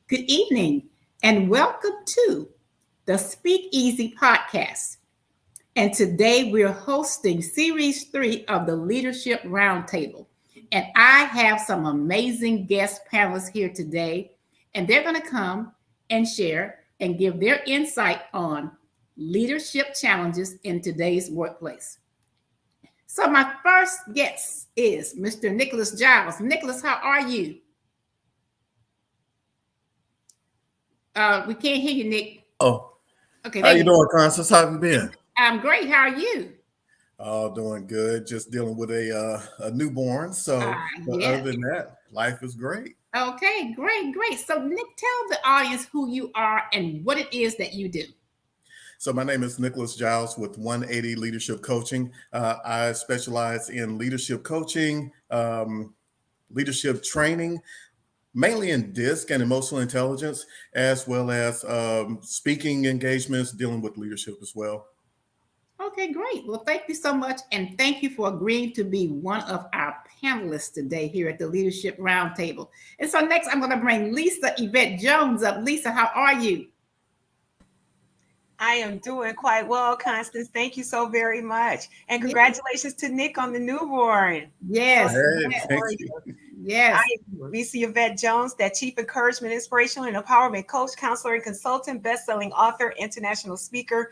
Good evening, and welcome to the Speak Easy podcast. And today we're hosting series 3 of the Leadership Roundtable. And I have some amazing guest panelists here today, and they're going to come and share and give their insight on leadership challenges in today's workplace. So my first guest is Mr. Nicholas Jiles. Nicholas, how are you? We can't hear you, Nick. Oh, Okay, how you doing, Constance? How have you been? I'm great. How are you? Oh, doing good. Just dealing with a newborn. So, but Yes. other than that, life is great. Okay, great. So, Nick, tell the audience who you are and what it is that you do. So, my name is Nicholas Jiles with 180 Leadership Coaching. I specialize in leadership coaching, leadership training, mainly in DISC and emotional intelligence, as well as speaking engagements, dealing with leadership as well. Okay, great. Well, thank you so much. And thank you for agreeing to be one of our panelists today here at the Leadership Roundtable. And so next, I'm going to bring Lisa Yvette Jones up. Lisa, how are you? I am doing quite well, Constance. Thank you so very much. And congratulations to Nick on the newborn. Yes. Thank you. Yes. I am Lisa Yvette Jones, that Chief Encouragement, Inspirational, and Empowerment Coach, Counselor, and Consultant, Best-Selling Author, International Speaker,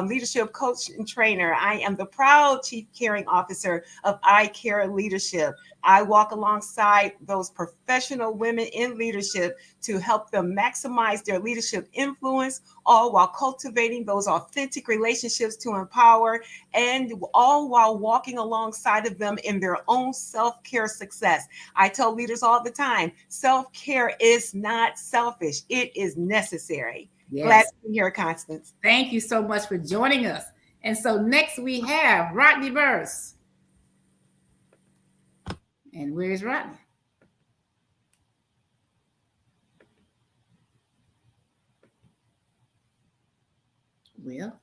Leadership Coach and Trainer. I am the proud Chief Caring Officer of I Care Leadership. I walk alongside those professional women in leadership to help them maximize their leadership influence, all while cultivating those authentic relationships to empower, and all while walking alongside of them in their own self-care success. I tell leaders all the time, self-care is not selfish. It is necessary. Yes. Glad to be here, Constance. Thank you so much for joining us. And so next we have Rodney Burris. And where's Rodney? Well,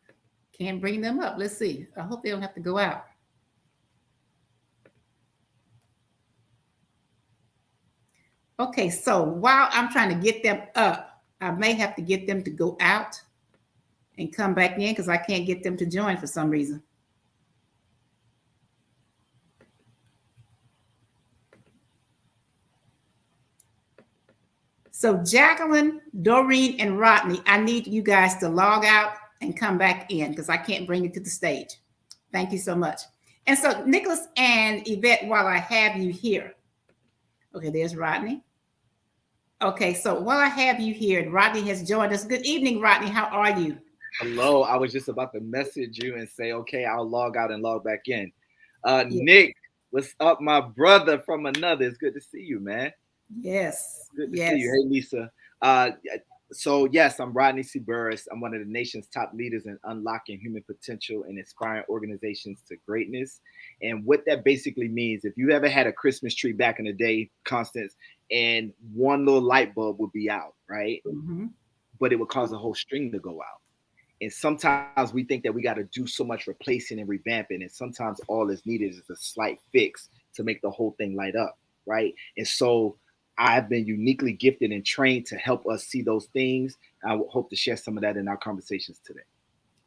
can't bring them up. Let's see. I hope they don't have to go out. Okay, so while I'm trying to get them up, I may have to get them to go out and come back in because I can't get them to join for some reason. So Jacqueline, Doreen, and Rodney, I need you guys to log out and come back in because I can't bring you to the stage. Thank you so much. And so Nicholas and Yvette, while I have you here. Okay, there's Rodney. Okay, so while I have you here, Rodney has joined us. Good evening, Rodney. How are you? Hello. I was just about to message you and say, okay, I'll log out and log back in. Nick, what's up, my brother from another? It's good to see you, man. Yes. Good to see you. Hey, Lisa. So, yes, I'm Rodney C. Burris. I'm one of the nation's top leaders in unlocking human potential and inspiring organizations to greatness. And what that basically means, if you ever had a Christmas tree back in the day, Constance, and one little light bulb would be out, right? Mm-hmm. But it would cause a whole string to go out. And sometimes we think that we got to do so much replacing and revamping. And sometimes all that's needed is a slight fix to make the whole thing light up, right? And so I've been uniquely gifted and trained to help us see those things. I hope to share some of that in our conversations today.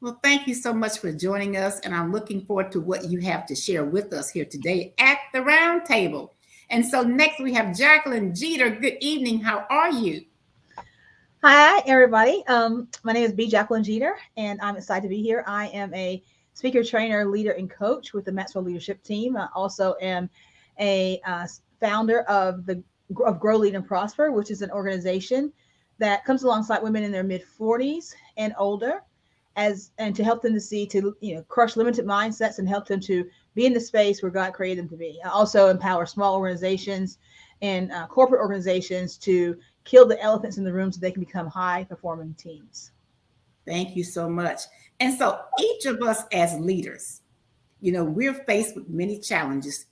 Well, thank you so much for joining us. And I'm looking forward to what you have to share with us here today at the round table. And so next we have Jacqueline Jeter. Good evening. How are you? Hi, everybody. My name is Jacqueline Jeter, and I'm excited to be here. I am a speaker, trainer, leader, and coach with the Maxwell Leadership Team. I also am a founder of Grow, Lead, and Prosper, which is an organization that comes alongside women in their mid-40s and older, and to help them to crush limited mindsets and help them to be in the space where God created them to be. I also empower small organizations and corporate organizations to kill the elephants in the room so they can become high-performing teams. Thank you so much. And so each of us as leaders, we're faced with many challenges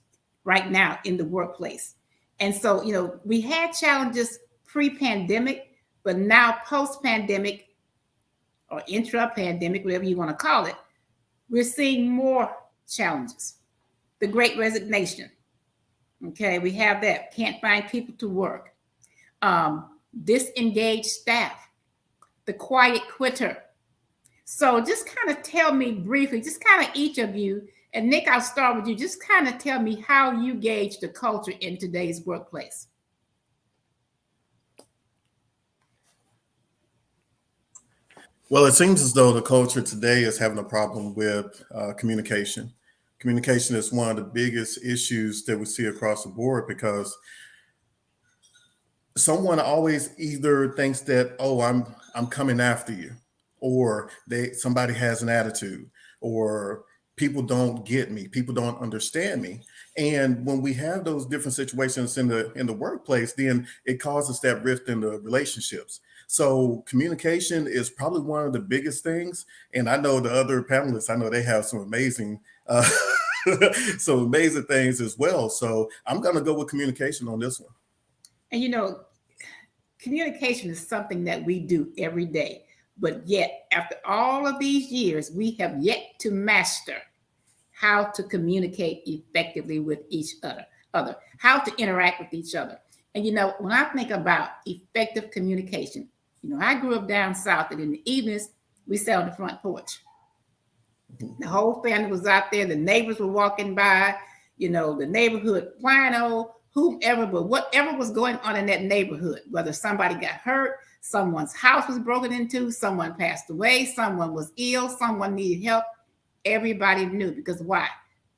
right now in the workplace. And so, we had challenges pre-pandemic, but now post-pandemic or intra-pandemic, whatever you want to call it, we're seeing more challenges. The Great Resignation, Okay, we have that. Can't find people to work. Disengaged staff, the quiet quitter. So just kind of tell me briefly, just kind of each of you, and Nick, I'll start with you. Just kind of tell me how you gauge the culture in today's workplace. Well, it seems as though the culture today is having a problem with communication. Communication is one of the biggest issues that we see across the board because someone always either thinks that, oh, I'm coming after you, or somebody has an attitude, or people don't get me, people don't understand me. And when we have those different situations in the workplace, then it causes that rift in the relationships. So communication is probably one of the biggest things. And I know the other panelists, I know they have some amazing some amazing things as well. So I'm going to go with communication on this one. And you know, communication is something that we do every day, but yet after all of these years, we have yet to master how to communicate effectively with each other, how to interact with each other. And you know, when I think about effective communication, you know, I grew up down south, and in the evenings we sat on the front porch. The whole family was out there. The neighbors were walking by. You know, the neighborhood wino, whomever, but whatever was going on in that neighborhood, whether somebody got hurt, someone's house was broken into, someone passed away, someone was ill, someone needed help, everybody knew. Because why?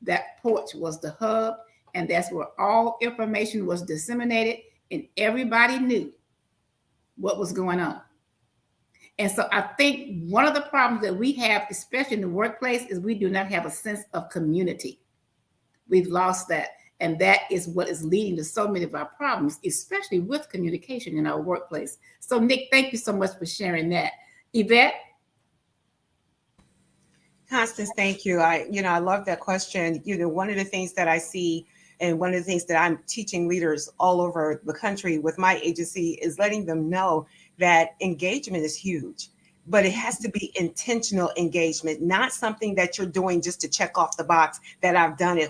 That porch was the hub, and that's where all information was disseminated, and everybody knew what was going on. And so I think one of the problems that we have, especially in the workplace, is we do not have a sense of community. We've lost that. And that is what is leading to so many of our problems, especially with communication in our workplace. So Nick, thank you so much for sharing that. Yvette? Constance, thank you. I love that question. You know, one of the things that I see, and one of the things that I'm teaching leaders all over the country with my agency, is letting them know that engagement is huge, but it has to be intentional engagement, not something that you're doing just to check off the box that I've done it,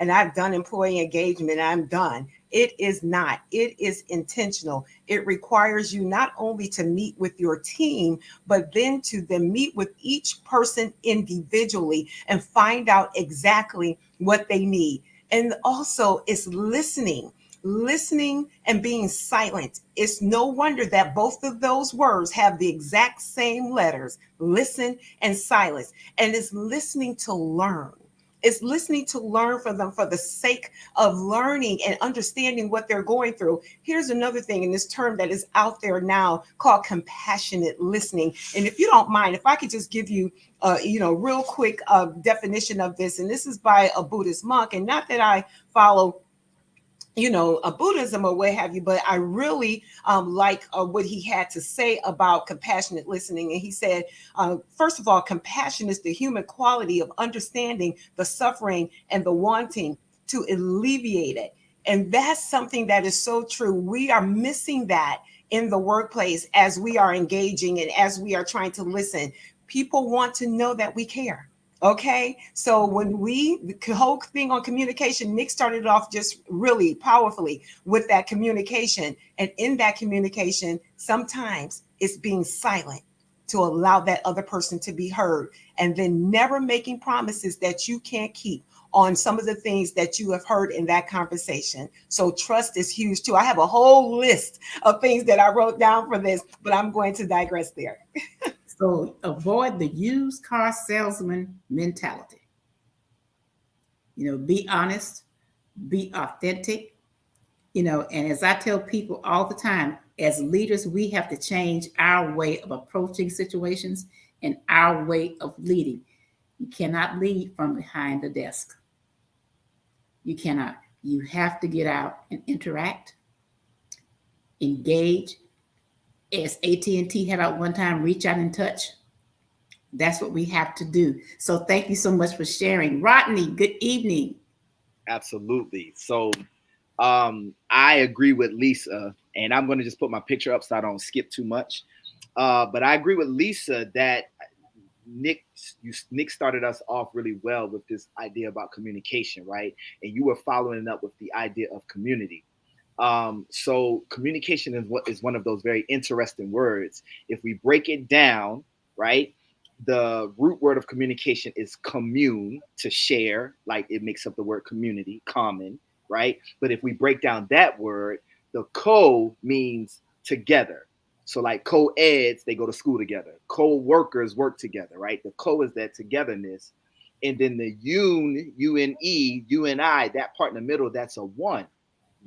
and I've done employee engagement, I'm done. It is not. It is intentional. It requires you not only to meet with your team, but then to meet with each person individually and find out exactly what they need. And also it's listening and being silent. It's no wonder that both of those words have the exact same letters, listen and silence. And it's listening to learn. It's listening to learn from them for the sake of learning and understanding what they're going through. Here's another thing in this term that is out there now called compassionate listening. And if you don't mind, if I could just give you real quick definition of this. And this is by a Buddhist monk. And not that I follow a Buddhism or what have you, but I really like what he had to say about compassionate listening. And he said, first of all, compassion is the human quality of understanding the suffering and the wanting to alleviate it. And that's something that is so true. We are missing that in the workplace as we are engaging and as we are trying to listen. People want to know that we care. Okay, so the whole thing on communication, Nick started off just really powerfully with that communication. And in that communication, sometimes it's being silent to allow that other person to be heard, and then never making promises that you can't keep on some of the things that you have heard in that conversation. So trust is huge too. I have a whole list of things that I wrote down for this, but I'm going to digress there. So avoid the used car salesman mentality. Be honest, be authentic, and as I tell people all the time, as leaders, we have to change our way of approaching situations and our way of leading. You cannot lead from behind the desk. You cannot. You have to get out and interact, engage. As AT&T had out one time, reach out and touch. That's what we have to do. So thank you so much for sharing. Rodney, good evening. Absolutely. So I agree with Lisa, and I'm going to just put my picture up so I don't skip too much. But I agree with Lisa that Nick started us off really well with this idea about communication, right? And you were following up with the idea of community. So communication is one of those very interesting words. If we break it down, right, the root word of communication is commune, to share, like it makes up the word community, common, right? But if we break down that word, the co means together. So like co-eds, they go to school together. Co-workers work together, right? The co is that togetherness. And then the U-N-E, U-N-I, that part in the middle, that's a one.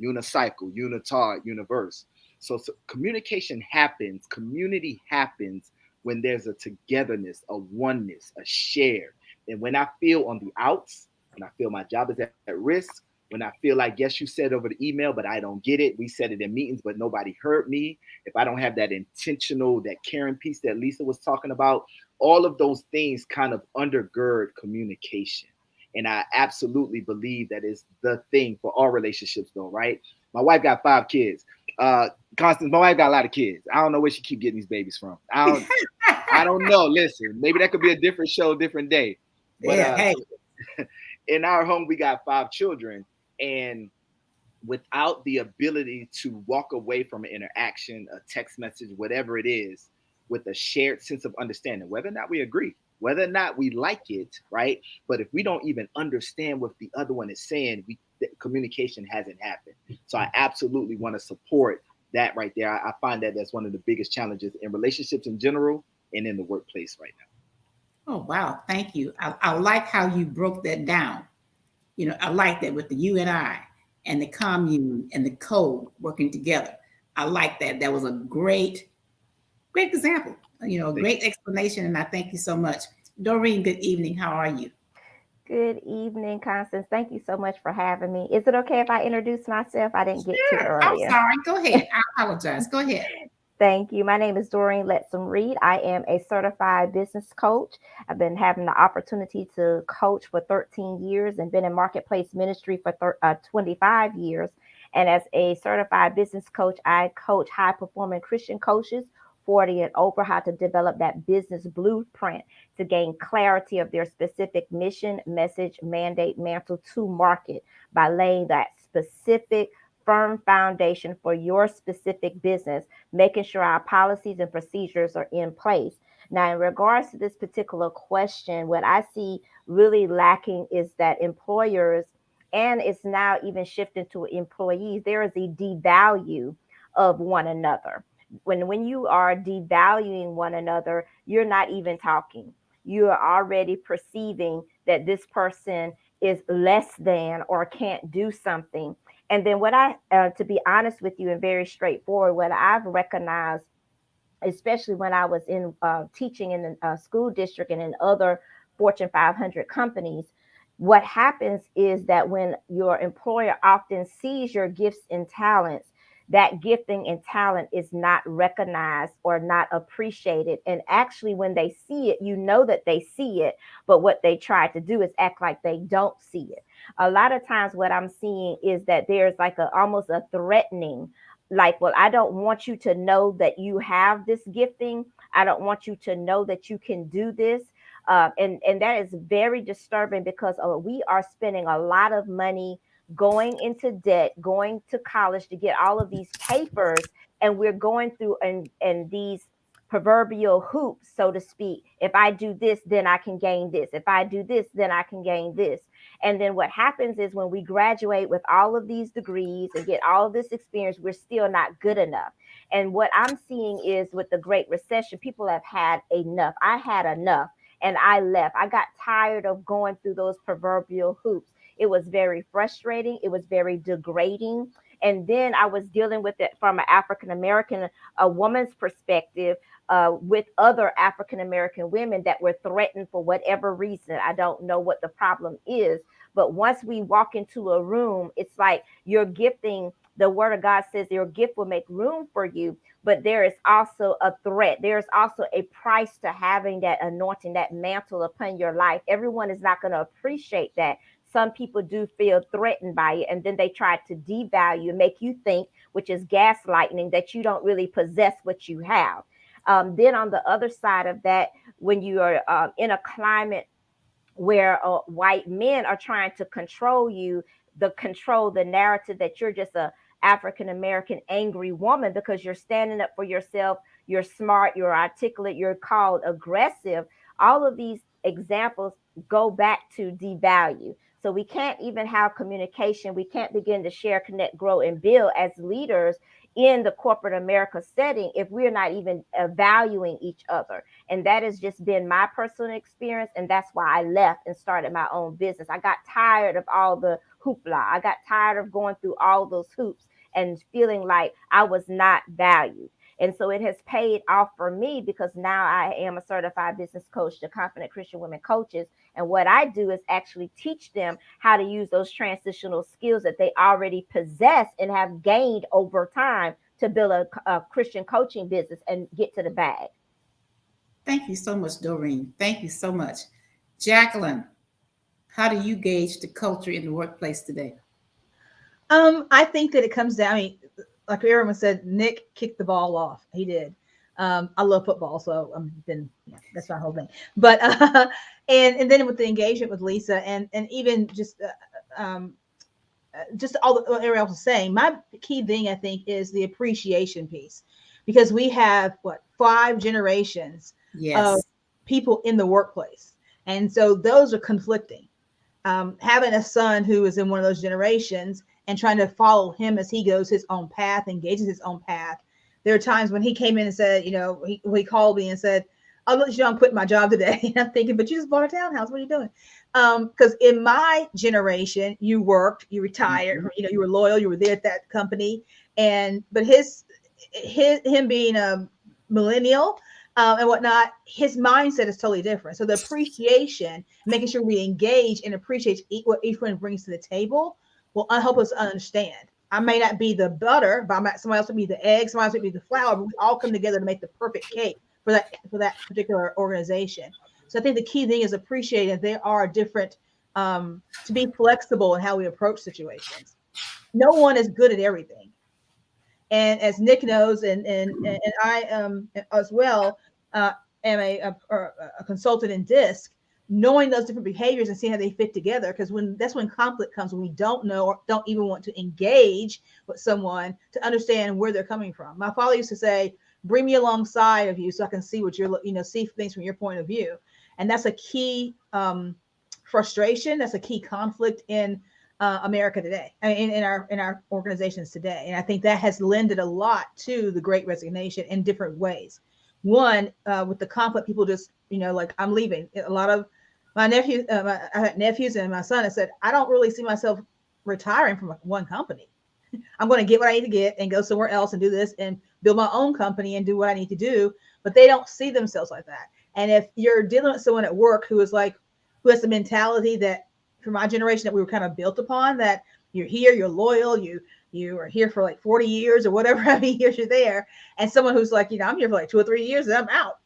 Unicycle, unitard, universe. So communication happens, community happens when there's a togetherness, a oneness, a share. And when I feel on the outs, when I feel my job is at risk, when I feel like, yes, you said over the email, but I don't get it. We said it in meetings, but nobody heard me. If I don't have that intentional, that caring piece that Lisa was talking about, all of those things kind of undergird communication. And I absolutely believe that is the thing for all relationships, though, right? My wife got 5 kids. Constance, my wife got a lot of kids. I don't know where she keep getting these babies from. I don't know. Listen, maybe that could be a different show, different day. But hey. In our home, we got 5 children. And without the ability to walk away from an interaction, a text message, whatever it is, with a shared sense of understanding, whether or not we agree, whether or not we like it, right? But if we don't even understand what the other one is saying, communication hasn't happened. So I absolutely want to support that right there. I find that that's one of the biggest challenges in relationships in general and in the workplace right now. Oh, wow. Thank you. I like how you broke that down. You know, I like that with the you and I and the commune and the co working together. I like that. That was a great example, you know, great explanation. And I thank you so much. Doreen, good evening. How are you? Good evening, Constance. Thank you so much for having me. Is it okay if I introduce myself? I didn't get to it earlier. I'm sorry. Go ahead. I apologize. Go ahead. Thank you. My name is Doreen Lisa Reed. I am a certified business coach. I've been having the opportunity to coach for 13 years and been in marketplace ministry for 25 years. And as a certified business coach, I coach high-performing Christian coaches 40 and over how to develop that business blueprint to gain clarity of their specific mission, message, mandate, mantle to market by laying that specific firm foundation for your specific business, making sure our policies and procedures are in place. Now, in regards to this particular question, what I see really lacking is that employers, and it's now even shifting to employees, there is a devalue of one another. When you are devaluing one another, you're not even talking. You are already perceiving that this person is less than or can't do something. And then to be honest with you and very straightforward, what I've recognized, especially when I was in teaching in a school district and in other Fortune 500 companies, what happens is that when your employer often sees your gifts and talents, that gifting and talent is not recognized or not appreciated. And actually, when they see it, you know that they see it, but what they try to do is act like they don't see it. A lot of times what I'm seeing is that there's like almost a threatening, like, well, I don't want you to know that you have this gifting. I don't want you to know that you can do this. And that is very disturbing because we are spending a lot of money going into debt, going to college to get all of these papers, and we're going through and these proverbial hoops, so to speak. If I do this, then I can gain this. If I do this, then I can gain this. And then what happens is when we graduate with all of these degrees and get all of this experience, we're still not good enough. And what I'm seeing is with the Great Recession, people have had enough. I had enough and I left. I got tired of going through those proverbial hoops. It was very frustrating. It was very degrading. And then I was dealing with it from an African-American, a woman's perspective, with other African-American women that were threatened for whatever reason. I don't know what the problem is. But once we walk into a room, it's like your gifting. The word of God says your gift will make room for you, but there is also a threat. There's also a price to having that anointing, that mantle upon your life. Everyone is not going to appreciate that. Some people do feel threatened by it, and then they try to devalue, make you think, which is gaslighting, that you don't really possess what you have. Then on the other side of that, when you are in a climate where white men are trying to control you, the narrative that you're just a African American angry woman because you're standing up for yourself, you're smart, you're articulate, you're called aggressive. All of these examples go back to devalue. So we can't even have communication. We can't begin to share, connect, grow, and build as leaders in the corporate America setting if we're not even valuing each other. And that has just been my personal experience. And that's why I left and started my own business. I got tired of all the hoopla. I got tired of going through all those hoops and feeling like I was not valued. And so it has paid off for me because now I am a certified business coach to Confident Christian Women Coaches. And what I do is actually teach them how to use those transitional skills that they already possess and have gained over time to build a Christian coaching business and get to the bag. Thank you so much, Doreen. Thank you so much. Jacqueline, how do you gauge the culture in the workplace today? I think that it comes down, I mean, like everyone said, Nick kicked the ball off. He did. I love football, so that's my whole thing. But and then with the engagement with Lisa and even just all the everyone else was saying, my key thing I think is the appreciation piece, because we have 5 generations of people in the workplace, and so those are conflicting. Having a son who is in one of those generations and trying to follow him as he goes his own path, engages his own path. There are times when he came in and said, he called me and said, "I'll let you know I'm quitting my job today." And I'm thinking, but you just bought a townhouse. What are you doing? Because in my generation, you worked, you retired, you were loyal, you were there at that company. But him being a millennial and whatnot, his mindset is totally different. So the appreciation, making sure we engage and appreciate what each one brings to the table will help us understand. I may not be the butter, but somebody else would be the egg, somebody else would be the flour, but we all come together to make the perfect cake for that particular organization. So I think the key thing is appreciating there are different, to be flexible in how we approach situations. No one is good at everything. And as Nick knows, and I as well am a consultant in DISC, knowing those different behaviors and seeing how they fit together, because that's when conflict comes, when we don't know or don't even want to engage with someone to understand where they're coming from. My father used to say, "Bring me alongside of you so I can see what you're, see things from your point of view." And that's a key frustration. That's a key conflict in America today, in our organizations today. And I think that has lended a lot to the Great Resignation in different ways. One, with the conflict, people just, like, I'm leaving. A lot of my nephews, I had nephews and my son, I said, I don't really see myself retiring from one company. I'm going to get what I need to get and go somewhere else and do this and build my own company and do what I need to do. But they don't see themselves like that. And if you're dealing with someone at work who has the mentality that for my generation that we were kind of built upon, that you're here, you're loyal, you are here for like 40 years or whatever, how many years you're there. And someone who's like, I'm here for like 2 or 3 years and I'm out.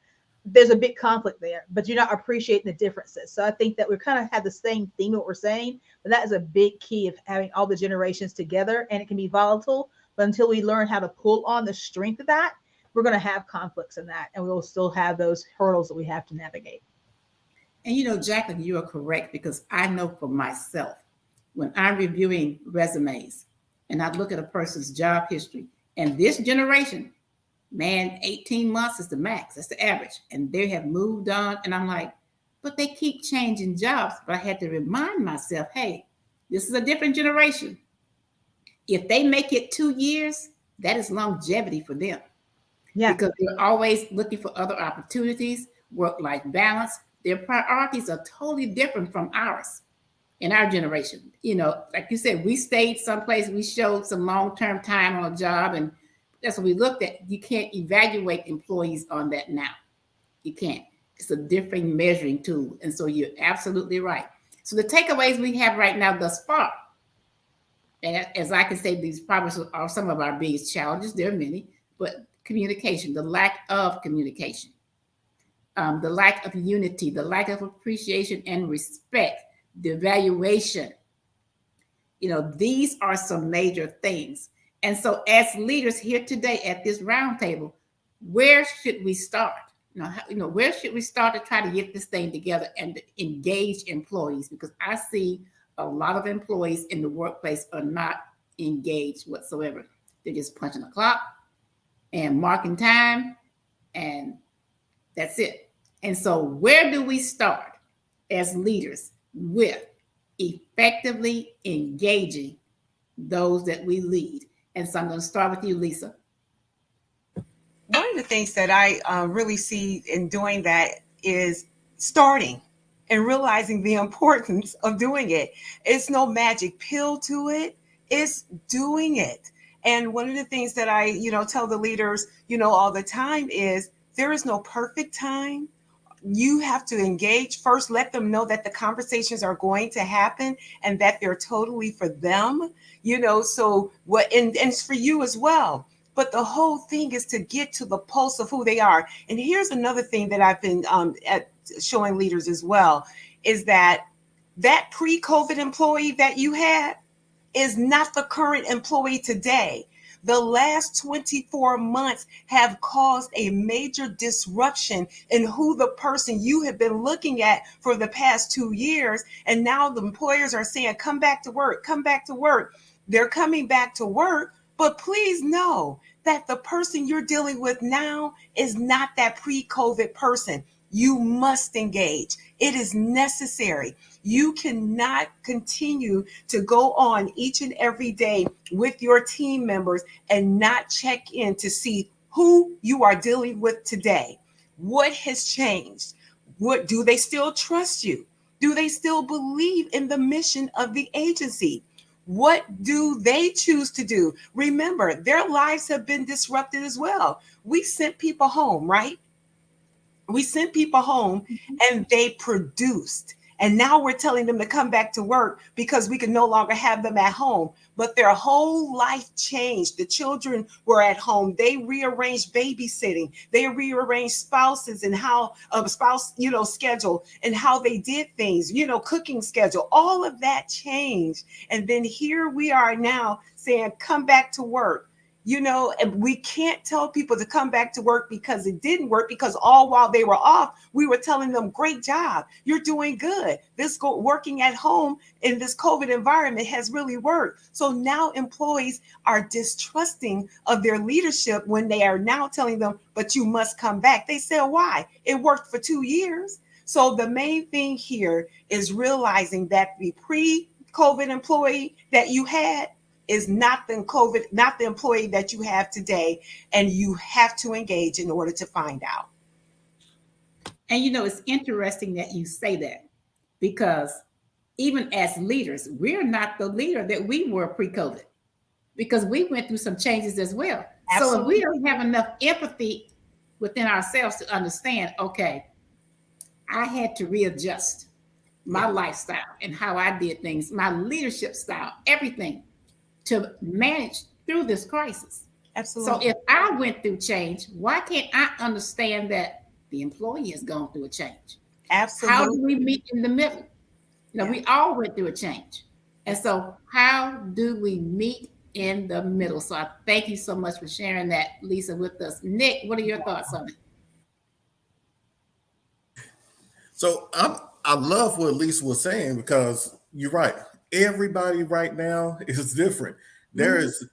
There's a big conflict there, but you're not appreciating the differences. So I think that we kind of have the same theme of what we're saying, but that is a big key of having all the generations together, and it can be volatile, but until we learn how to pull on the strength of that, we're going to have conflicts in that, and we'll still have those hurdles that we have to navigate. And Jacqueline, you are correct, because I know for myself, when I'm reviewing resumes and I look at a person's job history, and this generation, man, 18 months is the max. That's the average. And they have moved on. And I'm like, but they keep changing jobs. But I had to remind myself, hey, this is a different generation. If they make it 2 years, that is longevity for them. Yeah. Because they're always looking for other opportunities, work-life balance. Their priorities are totally different from ours in our generation. Like you said, we stayed someplace, we showed some long-term time on a job, and that's what we looked at. You can't evaluate employees on that now. You can't. It's a different measuring tool. And so you're absolutely right. So the takeaways we have right now thus far, and as I can say, these probably are some of our biggest challenges. There are many, but communication, the lack of communication, the lack of unity, the lack of appreciation and respect, the evaluation. These are some major things. And so as leaders here today at this roundtable, where should we start? Where should we start to try to get this thing together and to engage employees? Because I see a lot of employees in the workplace are not engaged whatsoever. They're just punching the clock and marking time, and that's it. And so where do we start as leaders with effectively engaging those that we lead? And so I'm going to start with you, Lisa. One of the things that I really see in doing that is starting and realizing the importance of doing it. It's no magic pill to it. It's doing it. And one of the things that I, tell the leaders, all the time is there is no perfect time. You have to engage first, let them know that the conversations are going to happen and that they're totally for them, so what, and it's for you as well. But the whole thing is to get to the pulse of who they are. And here's another thing that I've been showing leaders as well, is that pre-COVID employee that you had is not the current employee today. The last 24 months have caused a major disruption in who the person you have been looking at for the past 2 years. And now the employers are saying, come back to work, come back to work. They're coming back to work. But please know that the person you're dealing with now is not that pre-COVID person. You must engage. It is necessary. You cannot continue to go on each and every day with your team members and not check in to see who you are dealing with today. What has changed? What do they still trust you? Do they still believe in the mission of the agency? What do they choose to do? Remember, their lives have been disrupted as well. We sent people home, right? We sent people home and they produced. And now we're telling them to come back to work because we can no longer have them at home. But their whole life changed. The children were at home. They rearranged babysitting. They rearranged spouses and how schedule and how they did things, cooking schedule. All of that changed. And then here we are now saying, come back to work. And we can't tell people to come back to work because it didn't work, because all while they were off, we were telling them, great job, you're doing good. Working at home in this COVID environment has really worked. So now employees are distrusting of their leadership when they are now telling them, but you must come back. They say, why? It worked for 2 years. So the main thing here is realizing that the pre-COVID employee that you had is not the employee that you have today, and you have to engage in order to find out. And it's interesting that you say that, because even as leaders, we're not the leader that we were pre-COVID, because we went through some changes as well. Absolutely. So if we don't have enough empathy within ourselves to understand, okay, I had to readjust my lifestyle and how I did things, my leadership style, everything, to manage through this crisis. Absolutely. So if I went through change, why can't I understand that the employee has gone through a change? Absolutely. How do we meet in the middle? We all went through a change. And so how do we meet in the middle? So I thank you so much for sharing that, Lisa, with us. Nick, what are your thoughts on it? So I love what Lisa was saying, because you're right. Everybody right now is different. There is,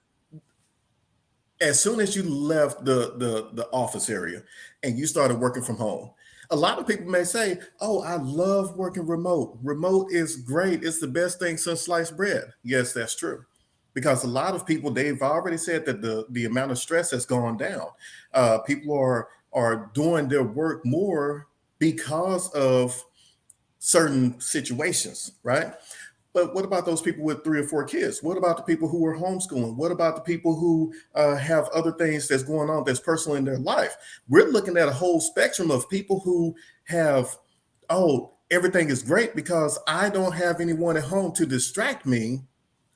as soon as you left the office area and you started working from home, a lot of people may say, oh, I love working remote. Remote is great. It's the best thing since sliced bread. Yes, that's true. Because a lot of people, they've already said that the amount of stress has gone down. People are doing their work more because of certain situations, right? But what about those people with 3 or 4 kids? What about the people who are homeschooling? What about the people who have other things that's going on that's personal in their life? We're looking at a whole spectrum of people who have, oh, everything is great because I don't have anyone at home to distract me,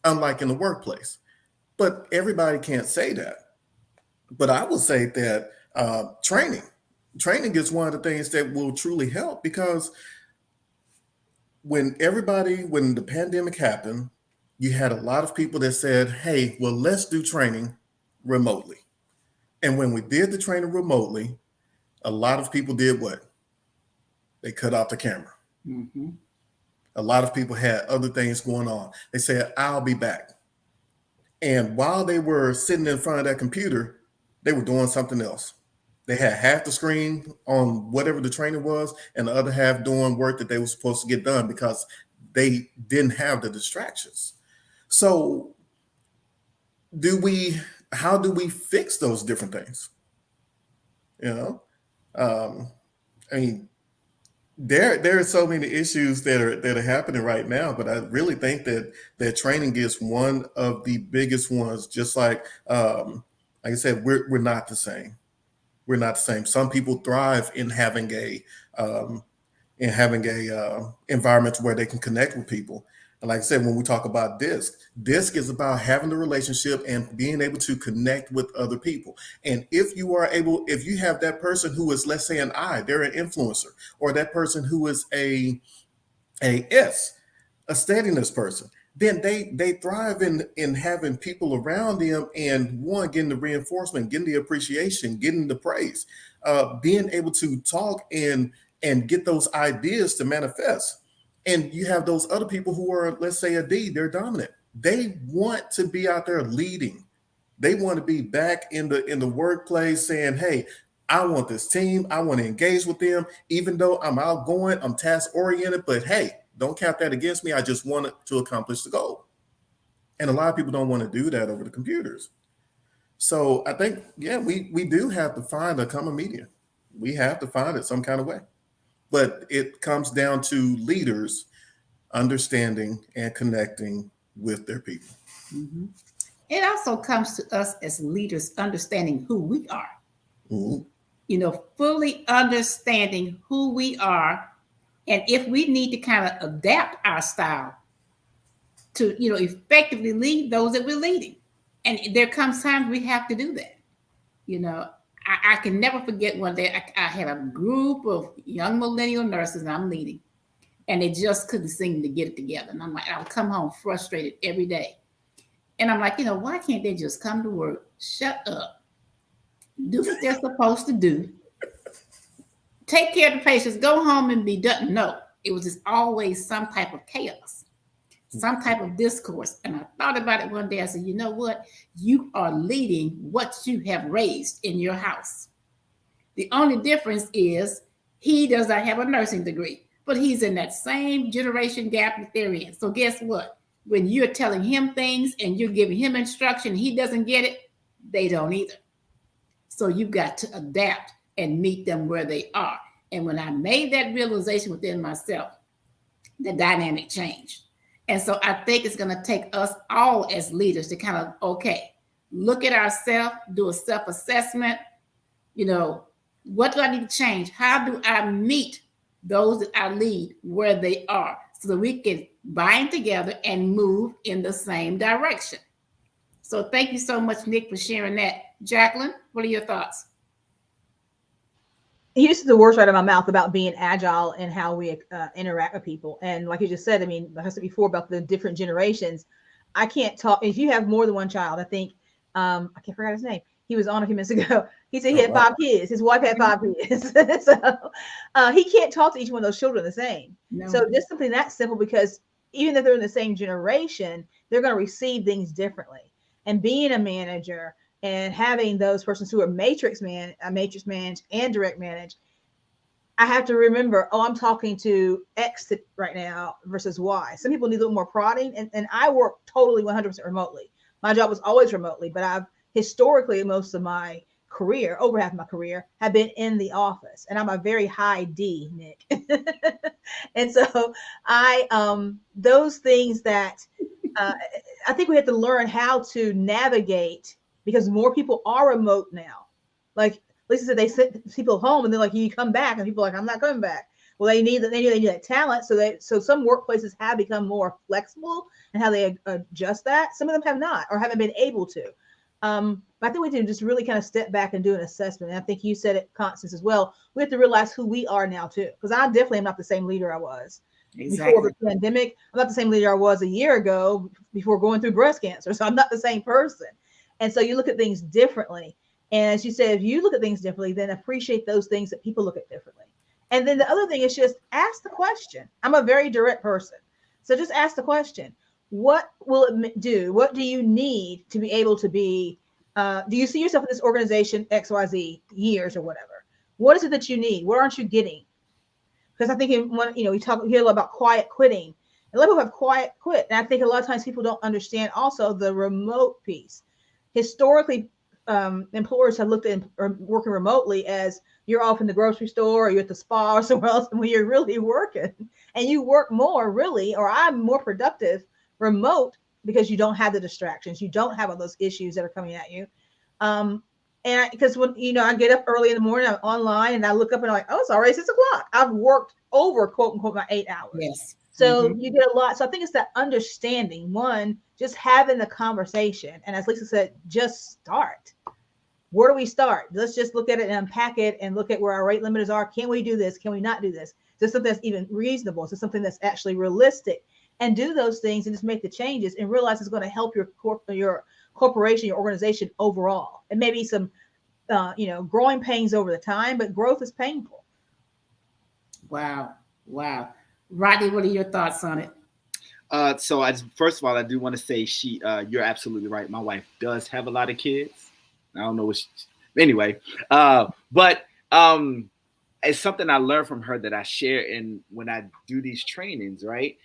unlike in the workplace. But everybody can't say that. But I would say that training is one of the things that will truly help, because when the pandemic happened, you had a lot of people that said, hey, well, let's do training remotely. And when we did the training remotely, a lot of people did what? They cut off the camera. Mm-hmm. A lot of people had other things going on. They said, I'll be back. And while they were sitting in front of that computer, they were doing something else. They had half the screen on whatever the training was, and the other half doing work that they were supposed to get done because they didn't have the distractions. So how do we fix those different things? You know, I mean, there are so many issues that are happening right now, but I really think that training is one of the biggest ones. Just like I said, we're not the same. We're not the same. Some people thrive in having a environment where they can connect with people. And like I said, when we talk about DISC is about having the relationship and being able to connect with other people. And if you have that person who is, let's say, they're an influencer, or that person who is a steadiness person, then they thrive in having people around them, and one, getting the reinforcement, getting the appreciation, getting the praise, being able to talk and get those ideas to manifest. And you have those other people who are, let's say, a D, they're dominant. They want to be out there leading. They want to be back in the workplace saying, hey, I want this team. I want to engage with them. Even though I'm outgoing, I'm task oriented, but hey, don't count that against me. I just want to accomplish the goal. And a lot of people don't want to do that over the computers. So I think, we do have to find a common medium. We have to find it some kind of way. But it comes down to leaders understanding and connecting with their people. Mm-hmm. It also comes to us as leaders understanding who we are. Mm-hmm. You know, fully understanding who we are, and if we need to kind of adapt our style to, effectively lead those that we're leading. And there comes times we have to do that. You know, I can never forget one day I had a group of young millennial nurses I'm leading, and they just couldn't seem to get it together. And I'm like, I'll come home frustrated every day. And I'm like, why can't they just come to work, shut up, do what they're supposed to do, take care of the patients, go home and be done? No, it was just always some type of chaos, some type of discourse. And I thought about it one day. I said, you know what? You are leading what you have raised in your house. The only difference is he does not have a nursing degree, but he's in that same generation gap that they're in. So guess what? When you're telling him things and you're giving him instruction, he doesn't get it, they don't either. So you've got to adapt and meet them where they are. And when I made that realization within myself, the dynamic changed. And so I think it's going to take us all as leaders to kind of, look at ourselves, do a self-assessment. What do I need to change? How do I meet those that I lead where they are so that we can bind together and move in the same direction? So thank you so much, Nick, for sharing that. Jacqueline, what are your thoughts? You used the words right out of my mouth about being agile and how we interact with people. And like you just said, like I said before about the different generations, I can't talk. If you have more than one child, I think, I can't forget his name. He was on a few minutes ago. He said he had 5 kids. His wife had 5 kids. So he can't talk to each one of those children the same. No. So just something that simple, because even if they're in the same generation, they're going to receive things differently. And being a manager and having those persons who are matrix managed and direct managed, I have to remember, I'm talking to X right now versus Y. Some people need a little more prodding, and I work totally 100% remotely. My job was always remotely, but I've historically, most of my career, over half of my career, have been in the office, and I'm a very high D, Nick. And so those things that I think we have to learn how to navigate, because more people are remote now. Like Lisa said, they sent people home and they're like, you come back, and people are like, I'm not coming back. Well, they need that talent. So some workplaces have become more flexible and how they adjust that. Some of them have not, or haven't been able to. But I think we need to just really kind of step back and do an assessment. And I think you said it, Constance, as well. We have to realize who we are now too, because I definitely am not the same leader I was before the pandemic. I'm not the same leader I was a year ago before going through breast cancer. So I'm not the same person. And so you look at things differently. And as you said, if you look at things differently, then appreciate those things that people look at differently. And then the other thing is just ask the question. I'm a very direct person. So just ask the question. What will it do? What do you need to be able to be? Do you see yourself in this organization XYZ years or whatever? What is it that you need? What aren't you getting? Because I think we hear a lot about quiet quitting. A lot of people have quiet quit. And I think a lot of times people don't understand also the remote piece. Historically, employers have looked at working remotely as you're off in the grocery store or you're at the spa or somewhere else, and when you're really working and you work more really, or I'm more productive remote because you don't have the distractions. You don't have all those issues that are coming at you. And because when, I get up early in the morning, I'm online and I look up and I'm like, oh, it's already 6 o'clock. I've worked over quote unquote my 8 hours. Yes. So you get a lot. So I think it's that understanding, one, just having the conversation. And as Lisa said, just start. Where do we start? Let's just look at it and unpack it and look at where our rate limiters are. Can we do this? Can we not do this? Is this something that's even reasonable? Is this something that's actually realistic? And do those things and just make the changes and realize it's going to help your corporation, your organization overall. And maybe some, growing pains over the time, but growth is painful. Wow. Rodney, what are your thoughts on it? So first of all, I do want to say you're absolutely right. My wife does have a lot of kids. I don't know anyway, but it's something I learned from her that I share when I do these trainings, right?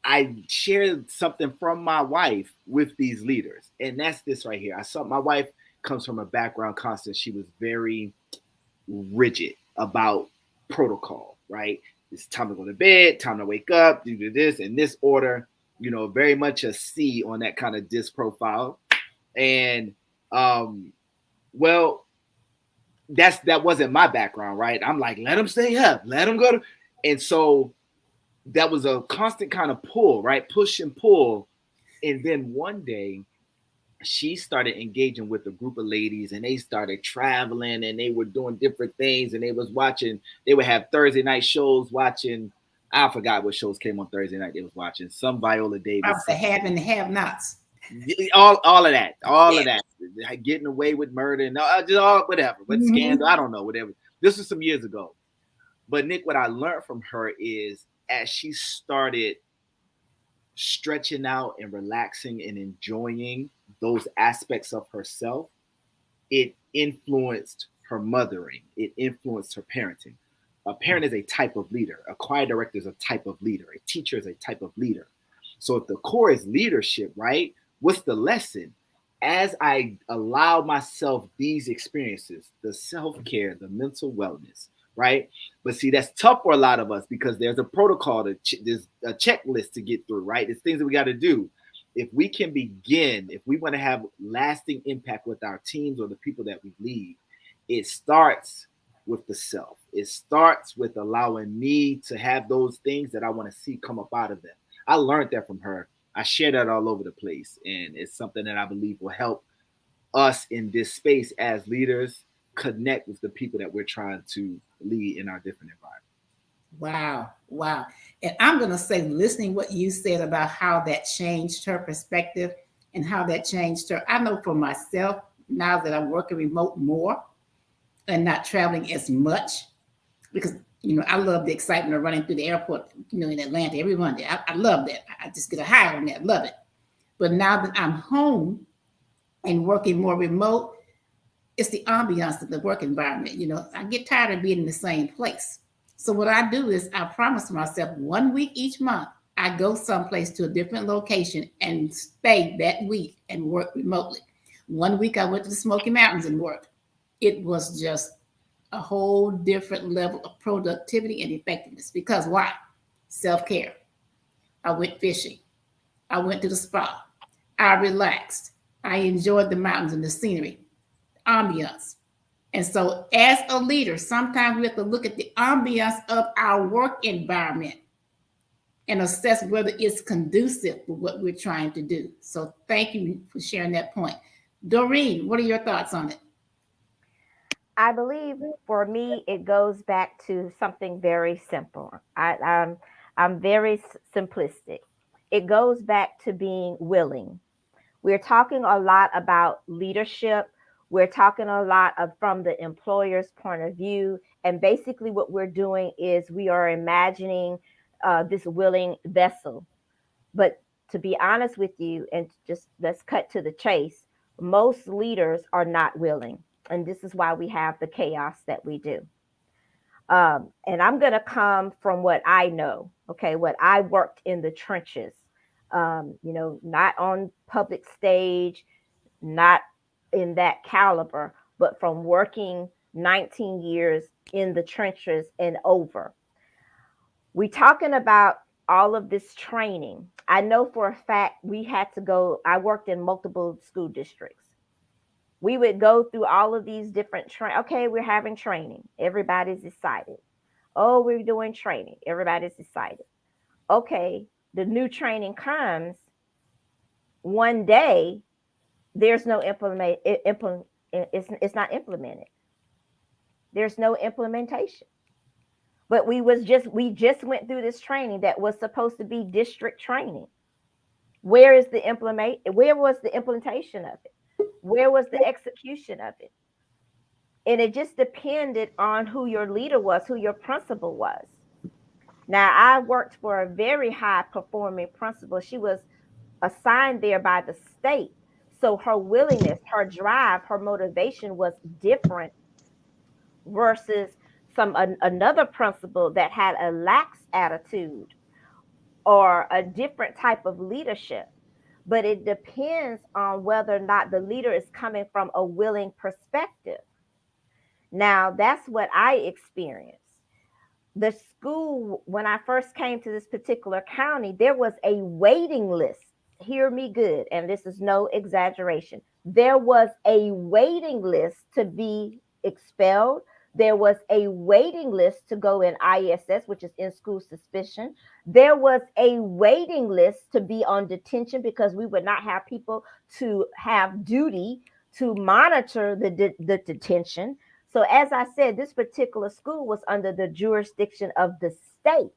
I shared something from my wife with these leaders, and that's this right here. My wife comes from a background constant. She was very rigid about protocol, right? It's time to go to bed, time to wake up, do this in this order, very much a C on that kind of DISC profile. And well, that wasn't my background, right? I'm like, let them stay up, let them go and so that was a constant kind of pull, right? Push and pull. And then one day she started engaging with a group of ladies and they started traveling and they were doing different things and they would have Thursday night shows watching. I forgot what shows came on Thursday night they was watching. Some Viola Davis. The have and the have nots. All of that. Of that. Getting away with murder and just all whatever. But scandal, I don't know, whatever. This was some years ago. But Nick, what I learned from her is as she started stretching out and relaxing and enjoying those aspects of herself, it influenced her mothering. It influenced her parenting. A parent is a type of leader. A choir director is a type of leader. A teacher is a type of leader. So if the core is leadership, right? What's the lesson? As I allow myself these experiences, the self-care, the mental wellness, right? But see, that's tough for a lot of us because there's a protocol, there's a checklist to get through, right? There's things that we got to do. If we can begin, if we want to have lasting impact with our teams or the people that we lead, it starts with the self. It starts with allowing me to have those things that I want to see come up out of them. I learned that from her. I share that all over the place. And it's something that I believe will help us in this space as leaders connect with the people that we're trying to lead in our different environments. Wow. And I'm going to say, listening what you said about how that changed her perspective and how that changed her. I know for myself, now that I'm working remote more and not traveling as much, because, I love the excitement of running through the airport, in Atlanta every Monday. I love that. I just get a high on that. Love it. But now that I'm home and working more remote, it's the ambiance of the work environment. I get tired of being in the same place. So what I do is I promise myself 1 week each month, I go someplace to a different location and stay that week and work remotely. 1 week I went to the Smoky Mountains and worked. It was just a whole different level of productivity and effectiveness. Because why? Self-care. I went fishing. I went to the spa. I relaxed. I enjoyed the mountains and the scenery. Ambiance. And so as a leader, sometimes we have to look at the ambiance of our work environment and assess whether it's conducive for what we're trying to do. So thank you for sharing that point. Doreen, what are your thoughts on it? I believe for me, it goes back to something very simple. I'm very simplistic. It goes back to being willing. We're talking a lot about leadership We're talking a lot of from the employer's point of view. And basically what we're doing is we are imagining this willing vessel. But to be honest with you, and just let's cut to the chase, most leaders are not willing. And this is why we have the chaos that we do. And I'm going to come from what I know, okay, what I worked in the trenches, not on public stage, not in that caliber, but from working 19 years in the trenches and over. We talking about all of this training. I know for a fact we had to go, I worked in multiple school districts. We would go through all of these different okay, we're having training. Everybody's excited. Oh, we're doing training. Everybody's excited. Okay, the new training comes. One day, there's no it's not implemented. There's no implementation. But we just went through this training that was supposed to be district training. Where was the implementation of it? Where was the execution of it? And it just depended on who your leader was, who your principal was. Now, I worked for a very high performing principal. She was assigned there by the state. So her willingness, her drive, her motivation was different versus another principal that had a lax attitude or a different type of leadership. But it depends on whether or not the leader is coming from a willing perspective. Now, that's what I experienced. The school, when I first came to this particular county, there was a waiting list. Hear me good, and this is no exaggeration. There was a waiting list to be expelled. There was a waiting list to go in ISS, which is in school suspicion. There was a waiting list to be on detention because we would not have people to have duty to monitor the detention. So as I said, this particular school was under the jurisdiction of the state.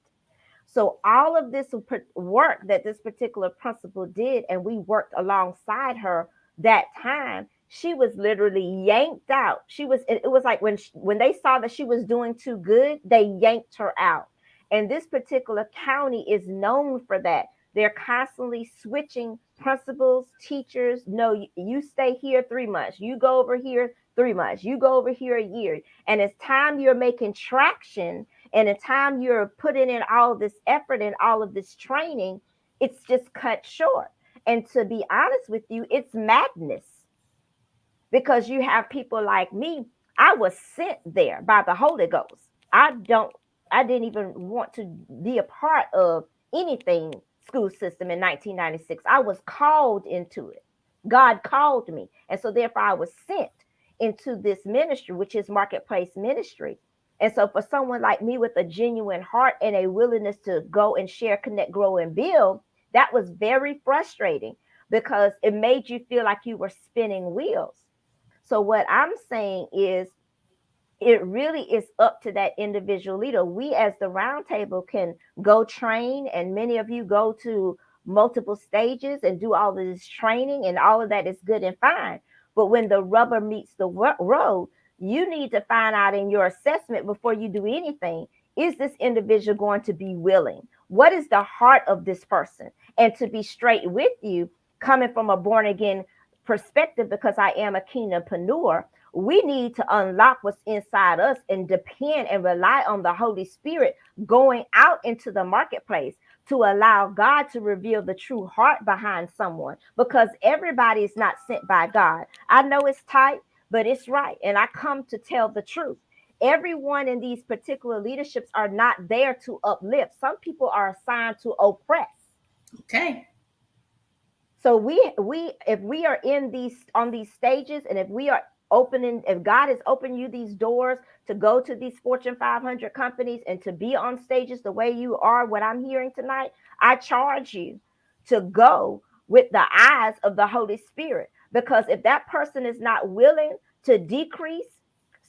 So all of this work that this particular principal did, and we worked alongside her that time, she was literally yanked out. It was like when they saw that she was doing too good, they yanked her out. And this particular county is known for that. They're constantly switching principals, teachers. No, you stay here 3 months. You go over here 3 months. You go over here a year. And it's time you're making traction, and the time you're putting in all this effort and all of this training, it's just cut short. And to be honest with you, it's madness. Because you have people like me. I was sent there by the Holy Ghost. I didn't even want to be a part of anything school system in 1996. I was called into it. God called me. And so therefore I was sent into this ministry, which is marketplace ministry. And so for someone like me with a genuine heart and a willingness to go and share, connect, grow, and build, that was very frustrating because it made you feel like you were spinning wheels. So what I'm saying is it really is up to that individual leader. We as the roundtable can go train, and many of you go to multiple stages and do all of this training, and all of that is good and fine. But when the rubber meets the road, you need to find out in your assessment before you do anything, is this individual going to be willing? What is the heart of this person? And to be straight with you, coming from a born again perspective, because I am a kingdompreneur, we need to unlock what's inside us and depend and rely on the Holy Spirit going out into the marketplace to allow God to reveal the true heart behind someone, because everybody is not sent by God. I know it's tight, but it's right. And I come to tell the truth. Everyone in these particular leaderships are not there to uplift. Some people are assigned to oppress. Okay. So if we are on these stages, and if we are opening, if God has opened you these doors to go to these Fortune 500 companies and to be on stages the way you are, what I'm hearing tonight, I charge you to go with the eyes of the Holy Spirit. Because if that person is not willing to decrease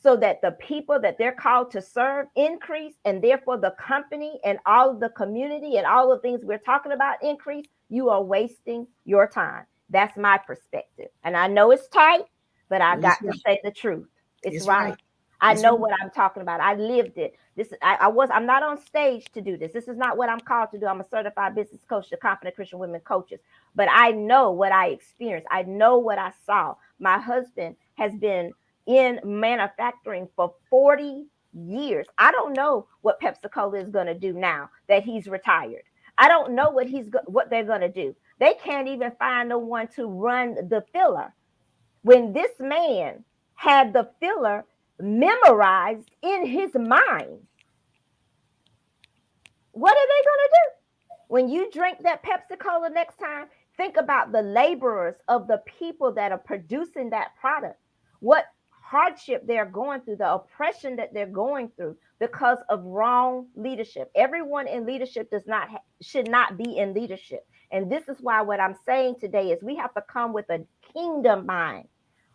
so that the people that they're called to serve increase, and therefore the company and all of the community and all the things we're talking about increase, you are wasting your time. That's my perspective. And I know it's tight, but I That is got to right. say the truth. It's It's right. right. I It's know right. what I'm talking about. I lived it. I'm not on stage to do this. This is not what I'm called to do. I'm a certified business coach to Confident Christian Women Coaches. But I know what I experienced. I know what I saw. My husband has been in manufacturing for 40 years. I don't know what Pepsi Cola is going to do now that he's retired. I don't know what they're going to do. They can't even find no one to run the filler. When this man had the filler memorized in his mind, what are they going to do? When you drink that Pepsi Cola next time, think about the laborers of the people that are producing that product. What hardship they're going through, the oppression that they're going through because of wrong leadership. Everyone in leadership should not be in leadership. And this is why what I'm saying today is we have to come with a kingdom mind.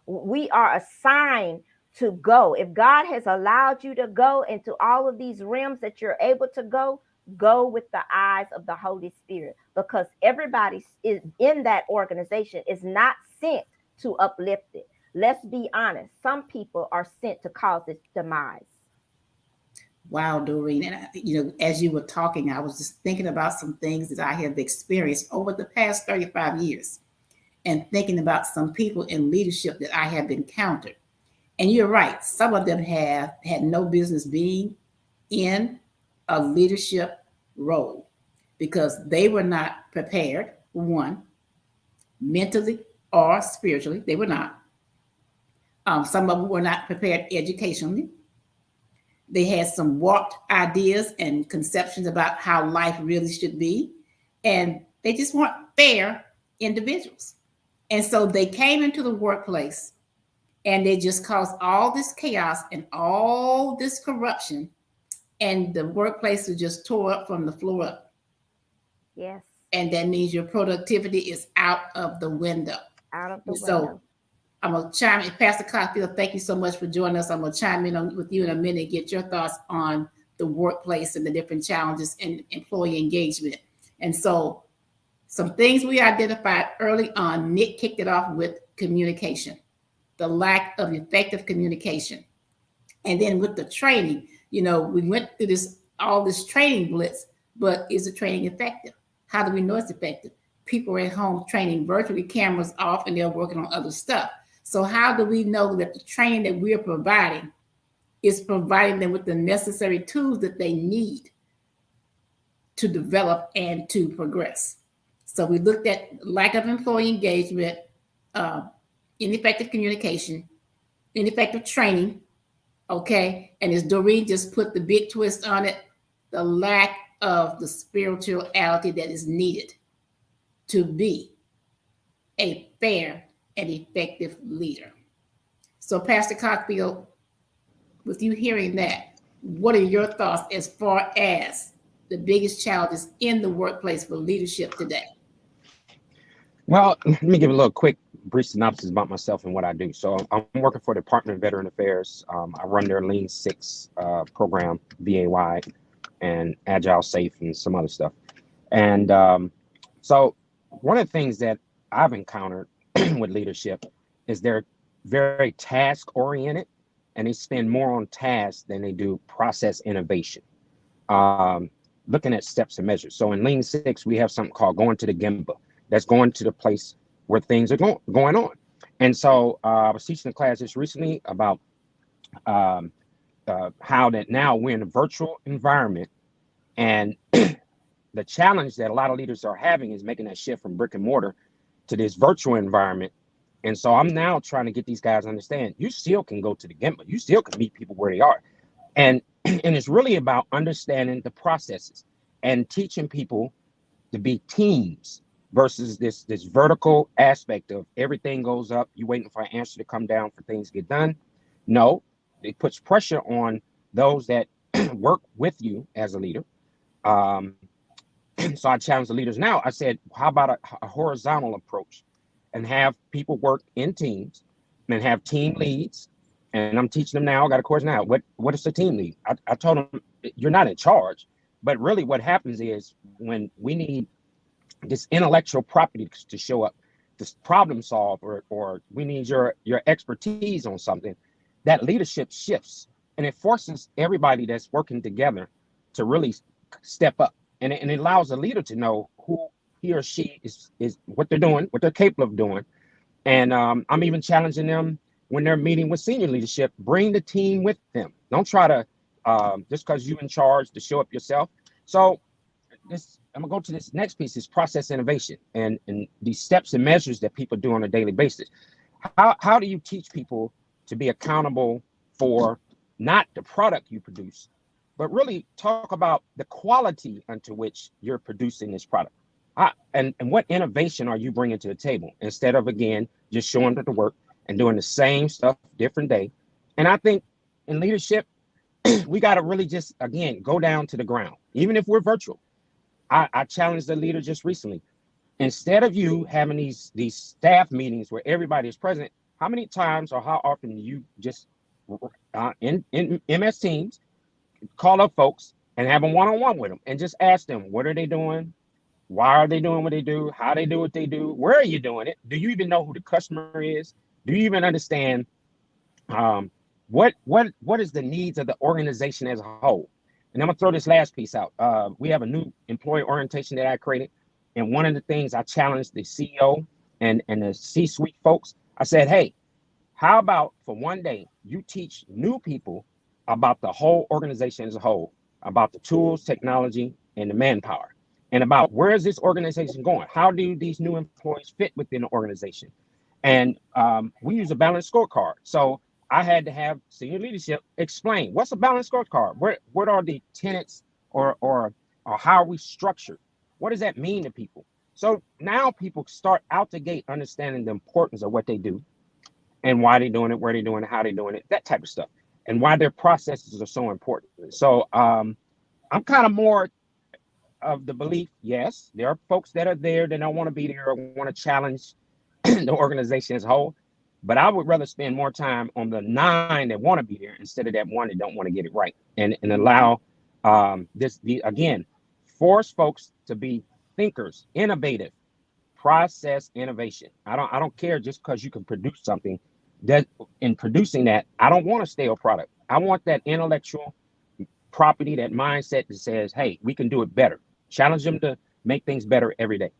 We are assigned to go. If God has allowed you to go into all of these realms that you're able to go with the eyes of the Holy Spirit, because everybody is in that organization is not sent to uplift it. Let's be honest. Some people are sent to cause its demise. Wow, Doreen. And, as you were talking, I was just thinking about some things that I have experienced over the past 35 years and thinking about some people in leadership that I have encountered. And you're right. Some of them have had no business being in a leadership role because they were not prepared, one, mentally or spiritually. They were not. Some of them were not prepared educationally. They had some warped ideas and conceptions about how life really should be. And they just weren't fair individuals. And so they came into the workplace and they just caused all this chaos and all this corruption. And the workplace was just tore up from the floor up. Yes. And that means your productivity is out of the window. Out of the window. So I'm going to chime in. Pastor Cockfield, thank you so much for joining us. I'm going to chime in with you in a minute, get your thoughts on the workplace and the different challenges in employee engagement. And so some things we identified early on, Nick kicked it off with communication, the lack of effective communication. And then with the training, we went through all this training blitz, but is the training effective? How do we know it's effective? People are at home training virtually, cameras off, and they're working on other stuff. So how do we know that the training that we're providing is providing them with the necessary tools that they need to develop and to progress? So we looked at lack of employee engagement, ineffective communication, ineffective training, okay? And as Doreen just put the big twist on it, the lack of the spirituality that is needed to be a fair and effective leader. So Pastor Cockfield, with you hearing that, what are your thoughts as far as the biggest challenges in the workplace for leadership today? Well, let me give a little quick brief synopsis about myself and what I do. So I'm working for the Department of Veteran Affairs. I run their Lean Six program, VAY, and Agile Safe and some other stuff. And so one of the things that I've encountered with leadership is they're very task oriented and they spend more on tasks than they do process innovation. Looking at steps and measures. So in Lean Six, we have something called going to the Gemba. That's going to the place where things are going on. And so I was teaching a class just recently about how that now we're in a virtual environment, and the challenge that a lot of leaders are having is making that shift from brick and mortar to this virtual environment. And so I'm now trying to get these guys to understand you still can go to the Gemba, you still can meet people where they are. And it's really about understanding the processes and teaching people to be teams versus this vertical aspect of everything goes up, you waiting for an answer to come down for things to get done. No, it puts pressure on those that work with you as a leader. So I challenge the leaders now. I said, how about a horizontal approach and have people work in teams and have team leads? And I'm teaching them now. I got a course now. What is a team lead? I told them you're not in charge, but really what happens is when we need this intellectual property to show up, to problem solve, or we need your expertise on something, that leadership shifts, and it forces everybody that's working together to really step up, and it allows a leader to know who he or she is what they're doing, what they're capable of doing. And I'm even challenging them when they're meeting with senior leadership, bring the team with them. Don't try to just because you're in charge to show up yourself. So I'm gonna go to this next piece, is process innovation and these steps and measures that people do on a daily basis. How do you teach people to be accountable for not the product you produce, but really talk about the quality unto which you're producing this product? And what innovation are you bringing to the table, instead of, again, just showing up to work and doing the same stuff different day? And I think in leadership, we got to really just, again, go down to the ground, even if we're virtual. I challenged the leader just recently. Instead of you having these staff meetings where everybody is present, how many times or how often do you just in MS Teams call up folks and have them one-on-one with them and just ask them, what are they doing? Why are they doing what they do? How they do what they do? Where are you doing it? Do you even know who the customer is? Do you even understand what is the needs of the organization as a whole? And I'm gonna throw this last piece out. We have a new employee orientation that I created, and one of the things I challenged the CEO and the C-suite folks, I said, hey, how about for one day you teach new people about the whole organization as a whole, about the tools, technology, and the manpower, and about where is this organization going? How do these new employees fit within the organization? And we use a balanced scorecard. So I had to have senior leadership explain what's a balanced scorecard. What are the tenets, or how are we structured? What does that mean to people? So now people start out the gate understanding the importance of what they do and why they're doing it, where they're doing it, how they're doing it, that type of stuff, and why their processes are so important. So I'm kind of more of the belief, yes, there are folks that are there that don't want to be there or want to challenge the organization as a whole, but I would rather spend more time on the 9 that want to be there instead of that 1 that don't want to get it right, and allow again, force folks to be thinkers, innovative, process innovation. I don't care just because you can produce something. That in producing that, I don't want a stale product. I want that intellectual property, that mindset that says, hey, we can do it better. Challenge them to make things better every day.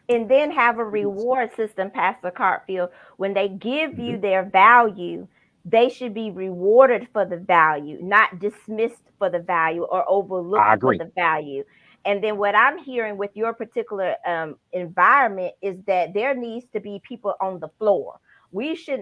And then have a reward system, Pastor Cartfield. When they give you their value, they should be rewarded for the value, not dismissed for the value or overlooked for the value. And then what I'm hearing with your particular environment is that there needs to be people on the floor.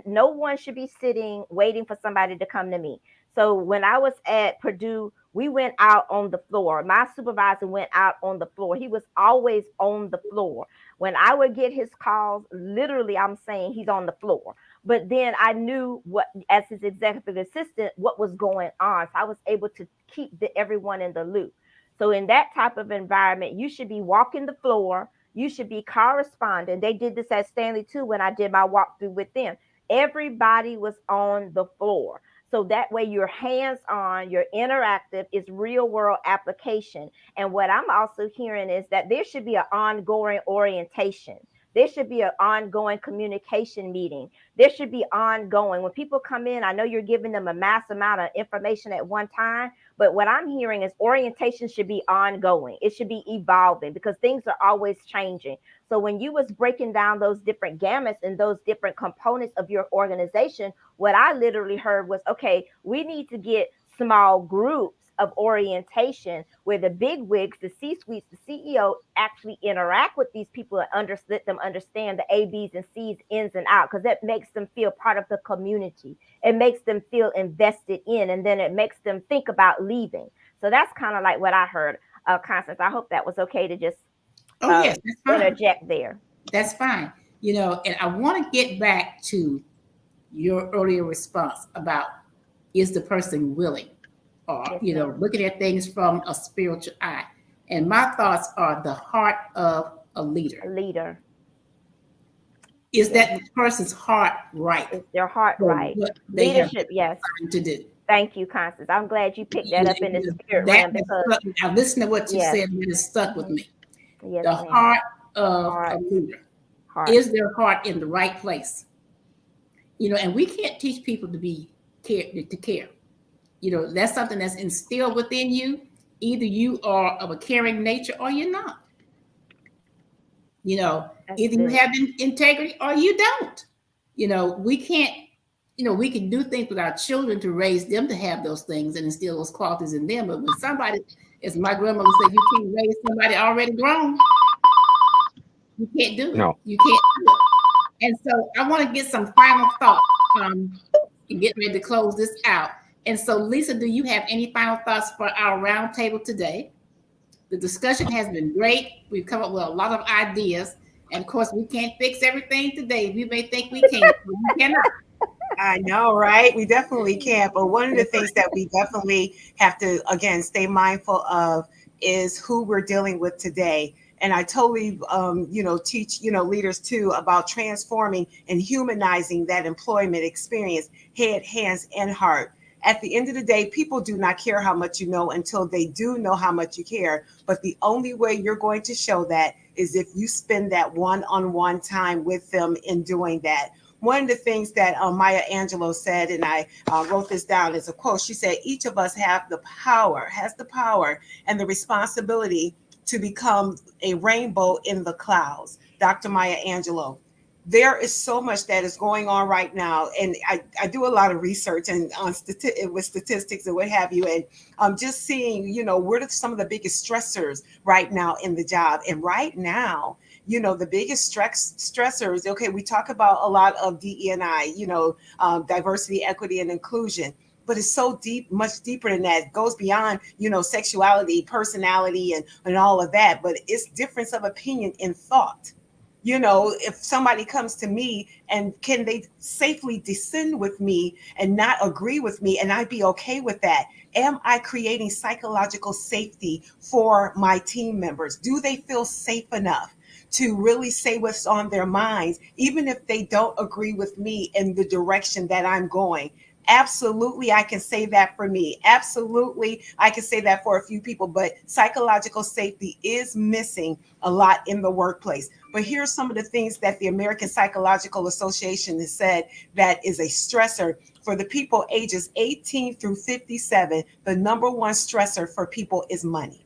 No one should be sitting waiting for somebody to come to me. So when I was at Purdue, we went out on the floor. My supervisor went out on the floor. He was always on the floor. When I would get his calls, literally, I'm saying he's on the floor. But then I knew what, as his executive assistant, what was going on. So I was able to keep everyone in the loop. So in that type of environment, you should be walking the floor. You should be corresponding. They did this at Stanley too when I did my walkthrough with them. Everybody was on the floor. So that way you're hands-on, you're interactive, it's real world application. And what I'm also hearing is that there should be an ongoing orientation. There should be an ongoing communication meeting. There should be ongoing. When people come in, I know you're giving them a mass amount of information at one time, but what I'm hearing is orientation should be ongoing. It should be evolving because things are always changing. So when you was breaking down those different gamuts and those different components of your organization, what I literally heard was, okay, we need to get small groups of orientation where the big wigs, the C-suites, the CEO actually interact with these people and let them understand the A, B's, and C's, ins and out, because that makes them feel part of the community. It makes them feel invested in, and then it makes them think about leaving. So that's kind of like what I heard, Constance. I hope that was okay to just yes, that's fine. Interject there. That's fine. And I want to get back to your earlier response about, is the person willing? Or, looking at things from a spiritual eye. And my thoughts are the heart of a leader. A leader. Is that person's heart right? Is their heart right? Leadership, yes. To do. Thank you, Constance. I'm glad you picked that up in the spirit realm. Because I listened to what you said, and it stuck with me. Yes, the heart of a leader. Heart. Is their heart in the right place? And we can't teach people to care. That's something that's instilled within you. Either you are of a caring nature or you're not. That's Either you it. have integrity or you don't. We can't, we can do things with our children to raise them to have those things and instill those qualities in them. But when somebody, as my grandmother said, you can't raise somebody already grown, you can't do it. No. You can't do it. And so I want to get some final thoughts and get ready to close this out. And so, Lisa, do you have any final thoughts for our roundtable today? The discussion has been great. We've come up with a lot of ideas. And of course, we can't fix everything today. We may think we can, but we cannot. I know, right? We definitely can't. But one of the things that we definitely have to, again, stay mindful of is who we're dealing with today. And I totally, teach, leaders too about transforming and humanizing that employment experience, head, hands, and heart. At the end of the day, people do not care how much you know until they do know how much you care. But the only way you're going to show that is if you spend that one-on-one time with them in doing that. One of the things that Maya Angelou said, and I wrote this down as a quote, she said, each of us has the power and the responsibility to become a rainbow in the clouds. Dr. Maya Angelou. There is so much that is going on right now. And I do a lot of research and with statistics and what have you. And I'm just seeing, what are some of the biggest stressors right now in the job. And right now, the biggest stressors, okay, we talk about a lot of DE&I, diversity, equity, and inclusion. But it's so deep, much deeper than that. It goes beyond, sexuality, personality, and all of that. But it's difference of opinion in thought. If somebody comes to me and can they safely descend with me and not agree with me and I'd be okay with that? Am I creating psychological safety for my team members? Do they feel safe enough to really say what's on their minds, even if they don't agree with me in the direction that I'm going? Absolutely, I can say that for me. Absolutely, I can say that for a few people, but psychological safety is missing a lot in the workplace. But here's some of the things that the American Psychological Association has said that is a stressor for the people ages 18 through 57. The number one stressor for people is money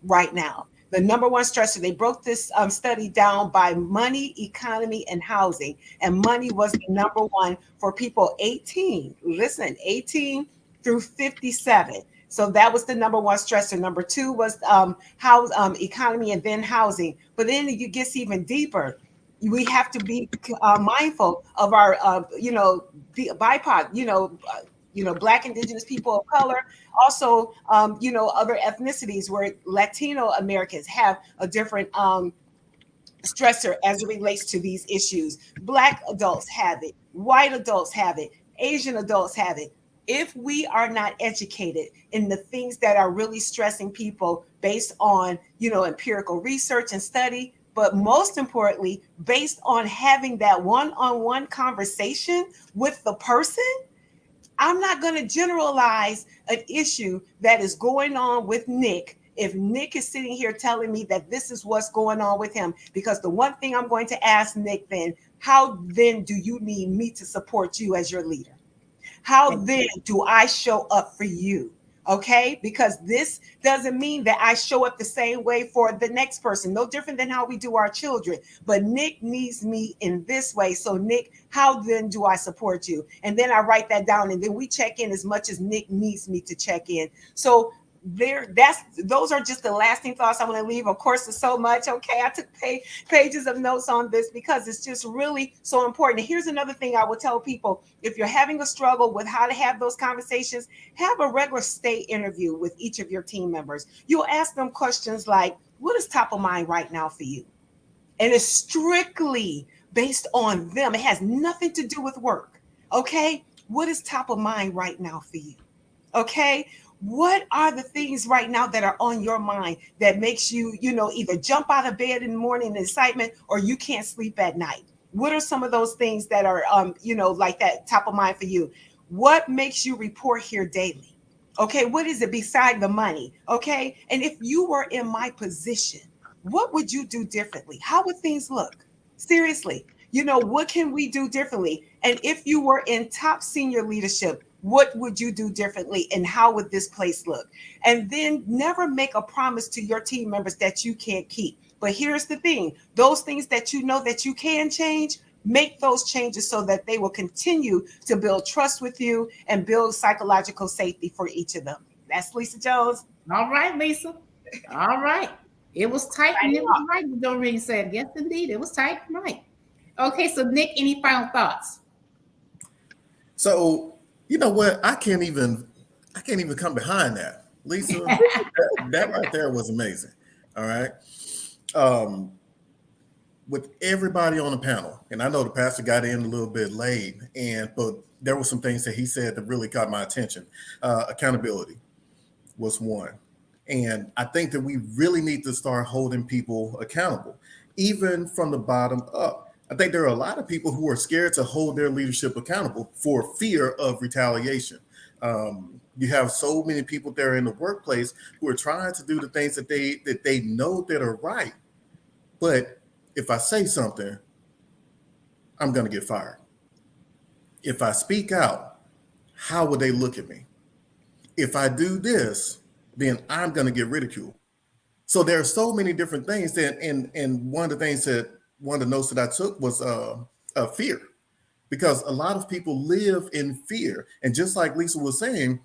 right now. The number one stressor, they broke this study down by money, economy, and housing. And money was the number one for people 18 through 57. So that was the number one stressor. Number two was economy and then housing. But then it gets even deeper. We have to be mindful of our, BIPOC, Black, Indigenous people of color, also, other ethnicities where Latino Americans have a different stressor as it relates to these issues. Black adults have it, white adults have it, Asian adults have it. If we are not educated in the things that are really stressing people based on, empirical research and study, but most importantly, based on having that one-on-one conversation with the person, I'm not going to generalize an issue that is going on with Nick if Nick is sitting here telling me that this is what's going on with him. Because the one thing I'm going to ask Nick then, how then do you need me to support you as your leader? How then do I show up for you? Okay, because this doesn't mean that I show up the same way for the next person, no different than how we do our children. But Nick needs me in this way. So Nick, how then do I support you? And then I write that down and then we check in as much as Nick needs me to check in. So those are just the lasting thoughts I want to leave. Of course, there's so much. Okay, I took pages of notes on this because it's just really so important. Here's another thing I will tell people: if you're having a struggle with how to have those conversations, have a regular state interview with each of your team members. You'll ask them questions like, what is top of mind right now for you? And it's strictly based on them. It has nothing to do with work. Okay, what is top of mind right now for you? Okay, what are the things right now that are on your mind that makes you, either jump out of bed in the morning in excitement or you can't sleep at night? What are some of those things that are, like that top of mind for you? What makes you report here daily? Okay, what is it beside the money? Okay, and if you were in my position, what would you do differently? How would things look? Seriously, what can we do differently? And if you were in top senior leadership, what would you do differently, and how would this place look? And then never make a promise to your team members that you can't keep. But here's the thing, those things that you know that you can change, make those changes so that they will continue to build trust with you and build psychological safety for each of them. That's Lisa Jones. All right, Lisa. All right. It was tight and it was right, Doreen said. Yes, indeed. It was tight and right. Okay, so Nick, any final thoughts? So, you know what? I can't even come behind that. Lisa, that right there was amazing. All right. With everybody on the panel, and I know the pastor got in a little bit late, but there were some things that he said that really caught my attention. Accountability was one. And I think that we really need to start holding people accountable, even from the bottom up. I think there are a lot of people who are scared to hold their leadership accountable for fear of retaliation. You have so many people there in the workplace who are trying to do the things that they know that are right. But if I say something, I'm going to get fired. If I speak out, how would they look at me? If I do this, then I'm going to get ridiculed. So there are so many different things that, and one of the notes that I took was fear, because a lot of people live in fear. And just like Lisa was saying,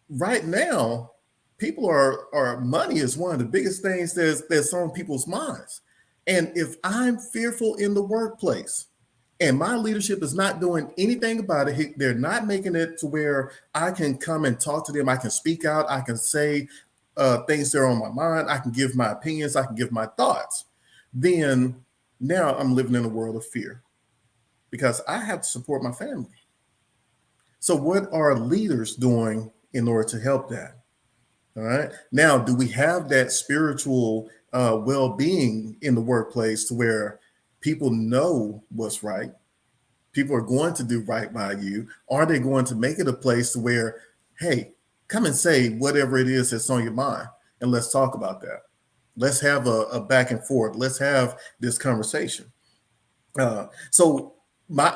right now, people are money is one of the biggest things that's on people's minds. And if I'm fearful in the workplace and my leadership is not doing anything about it, they're not making it to where I can come and talk to them, I can speak out, I can say things that are on my mind, I can give my opinions, I can give my thoughts, then now I'm living in a world of fear because I have to support my family. So what are leaders doing in order to help that? All right. Now, do we have that spiritual well-being in the workplace to where people know what's right? People are going to do right by you. Are they going to make it a place to where, hey, come and say whatever it is that's on your mind, and let's talk about that. Let's have a back and forth. Let's have this conversation. I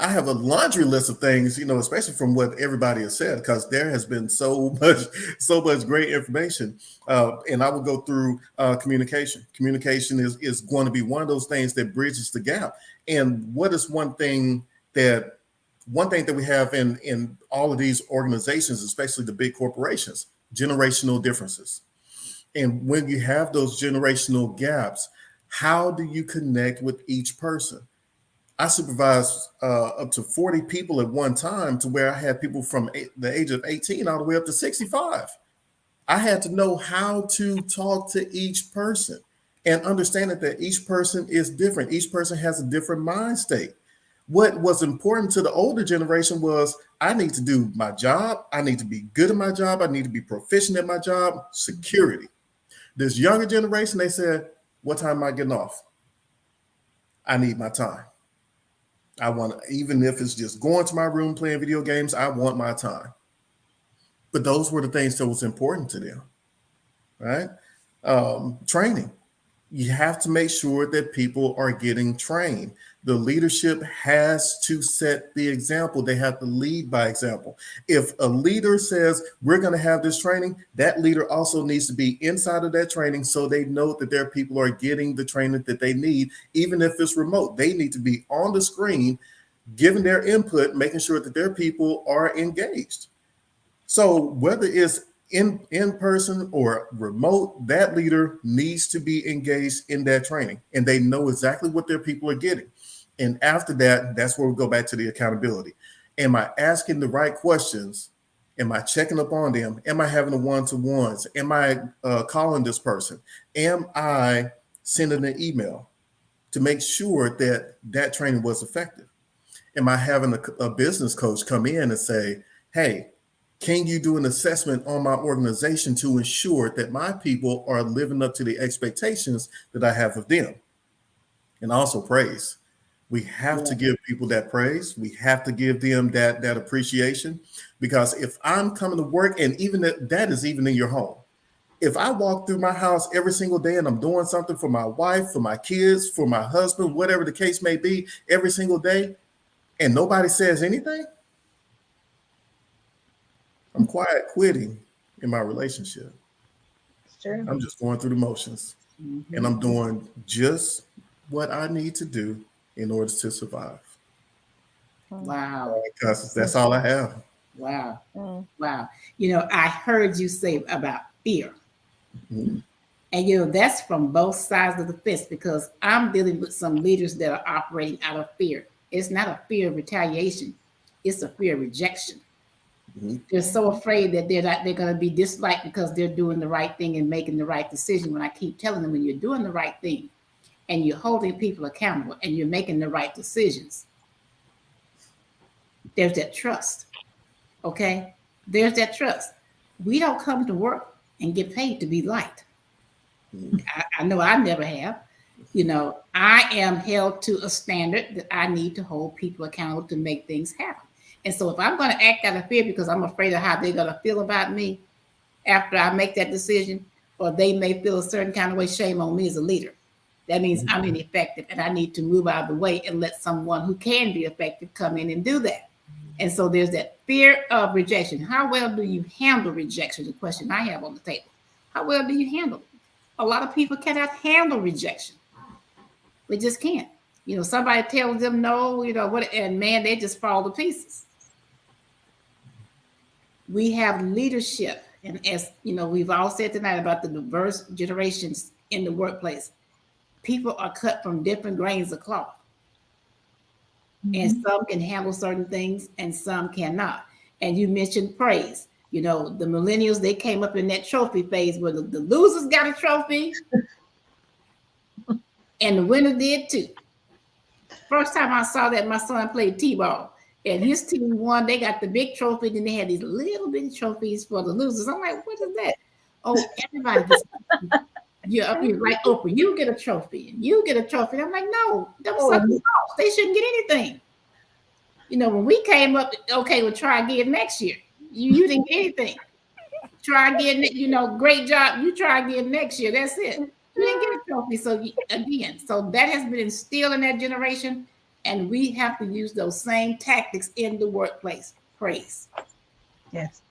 have a laundry list of things, especially from what everybody has said, because there has been so much great information. And I will go through communication. Communication is going to be one of those things that bridges the gap. And what is one thing that we have in all of these organizations, especially the big corporations? Generational differences. And when you have those generational gaps, how do you connect with each person? I supervised up to 40 people at one time, to where I had people from the age of 18 all the way up to 65. I had to know how to talk to each person and understand that each person is different. Each person has a different mind state. What was important to the older generation was, I need to do my job. I need to be good at my job. I need to be proficient at my job. Security. This younger generation, they said, what time am I getting off? I need my time. I want, even if it's just going to my room playing video games, I want my time. But those were the things that was important to them, right? Training. You have to make sure that people are getting trained. The leadership has to set the example. They have to lead by example. If a leader says, we're going to have this training, that leader also needs to be inside of that training, so they know that their people are getting the training that they need. Even if it's remote, they need to be on the screen, giving their input, making sure that their people are engaged. So whether it's in person or remote, that leader needs to be engaged in that training, and they know exactly what their people are getting. And after that, that's where we go back to the accountability. Am I asking the right questions? Am I checking up on them? Am I having the one-to-ones? Am I calling this person? Am I sending an email to make sure that that training was effective? Am I having a business coach come in and say, hey, can you do an assessment on my organization to ensure that my people are living up to the expectations that I have of them? And also praise. We have to give people that praise. We have to give them that appreciation, because if I'm coming to work, and even that is even in your home, If I walk through my house every single day and I'm doing something for my wife, for my kids, for my husband, whatever the case may be, every single day, and nobody says anything, I'm quiet quitting in my relationship. It's true. I'm just going through the motions, and I'm doing just what I need to do in order to survive. Wow. Because that's all I have. Wow. Mm. Wow. I heard you say about fear. Mhm. And that's from both sides of the fence, because I'm dealing with some leaders that are operating out of fear. It's not a fear of retaliation, it's a fear of rejection. Mhm. They're so afraid that they're going to be disliked because they're doing the right thing and making the right decision. When I keep telling them, when you're doing the right thing and you're holding people accountable and you're making the right decisions, there's that trust. Okay? There's that trust. We don't come to work and get paid to be liked. I know I never have. I am held to a standard that I need to hold people accountable to make things happen. And so if I'm going to act out of fear because I'm afraid of how they're going to feel about me after I make that decision, or they may feel a certain kind of way, shame on me as a leader. That means I'm ineffective and I need to move out of the way and let someone who can be effective come in and do that. And so there's that fear of rejection. How well do you handle rejection? The question I have on the table. How well do you handle it? A lot of people cannot handle rejection. They just can't. Somebody tells them no, and man, they just fall to pieces. We have leadership. And as we've all said tonight about the diverse generations in the workplace. People are cut from different grains of cloth. And some can handle certain things and some cannot. And you mentioned praise. The millennials, they came up in that trophy phase where the losers got a trophy and the winner did too. First time I saw that, my son played t-ball and his team won. They got the big trophy, then they had these little bitty trophies for the losers. I'm like, what is that? Oh, everybody gets you're up here like Oprah, you get a trophy and you get a trophy. I'm like, no, them suckers off. They shouldn't get anything. When we came up, okay, we'll try again next year. You didn't get anything. Try again, great job. You try again next year. That's it. You didn't get a trophy. So so that has been instilled in that generation, and we have to use those same tactics in the workplace. Praise. Yes.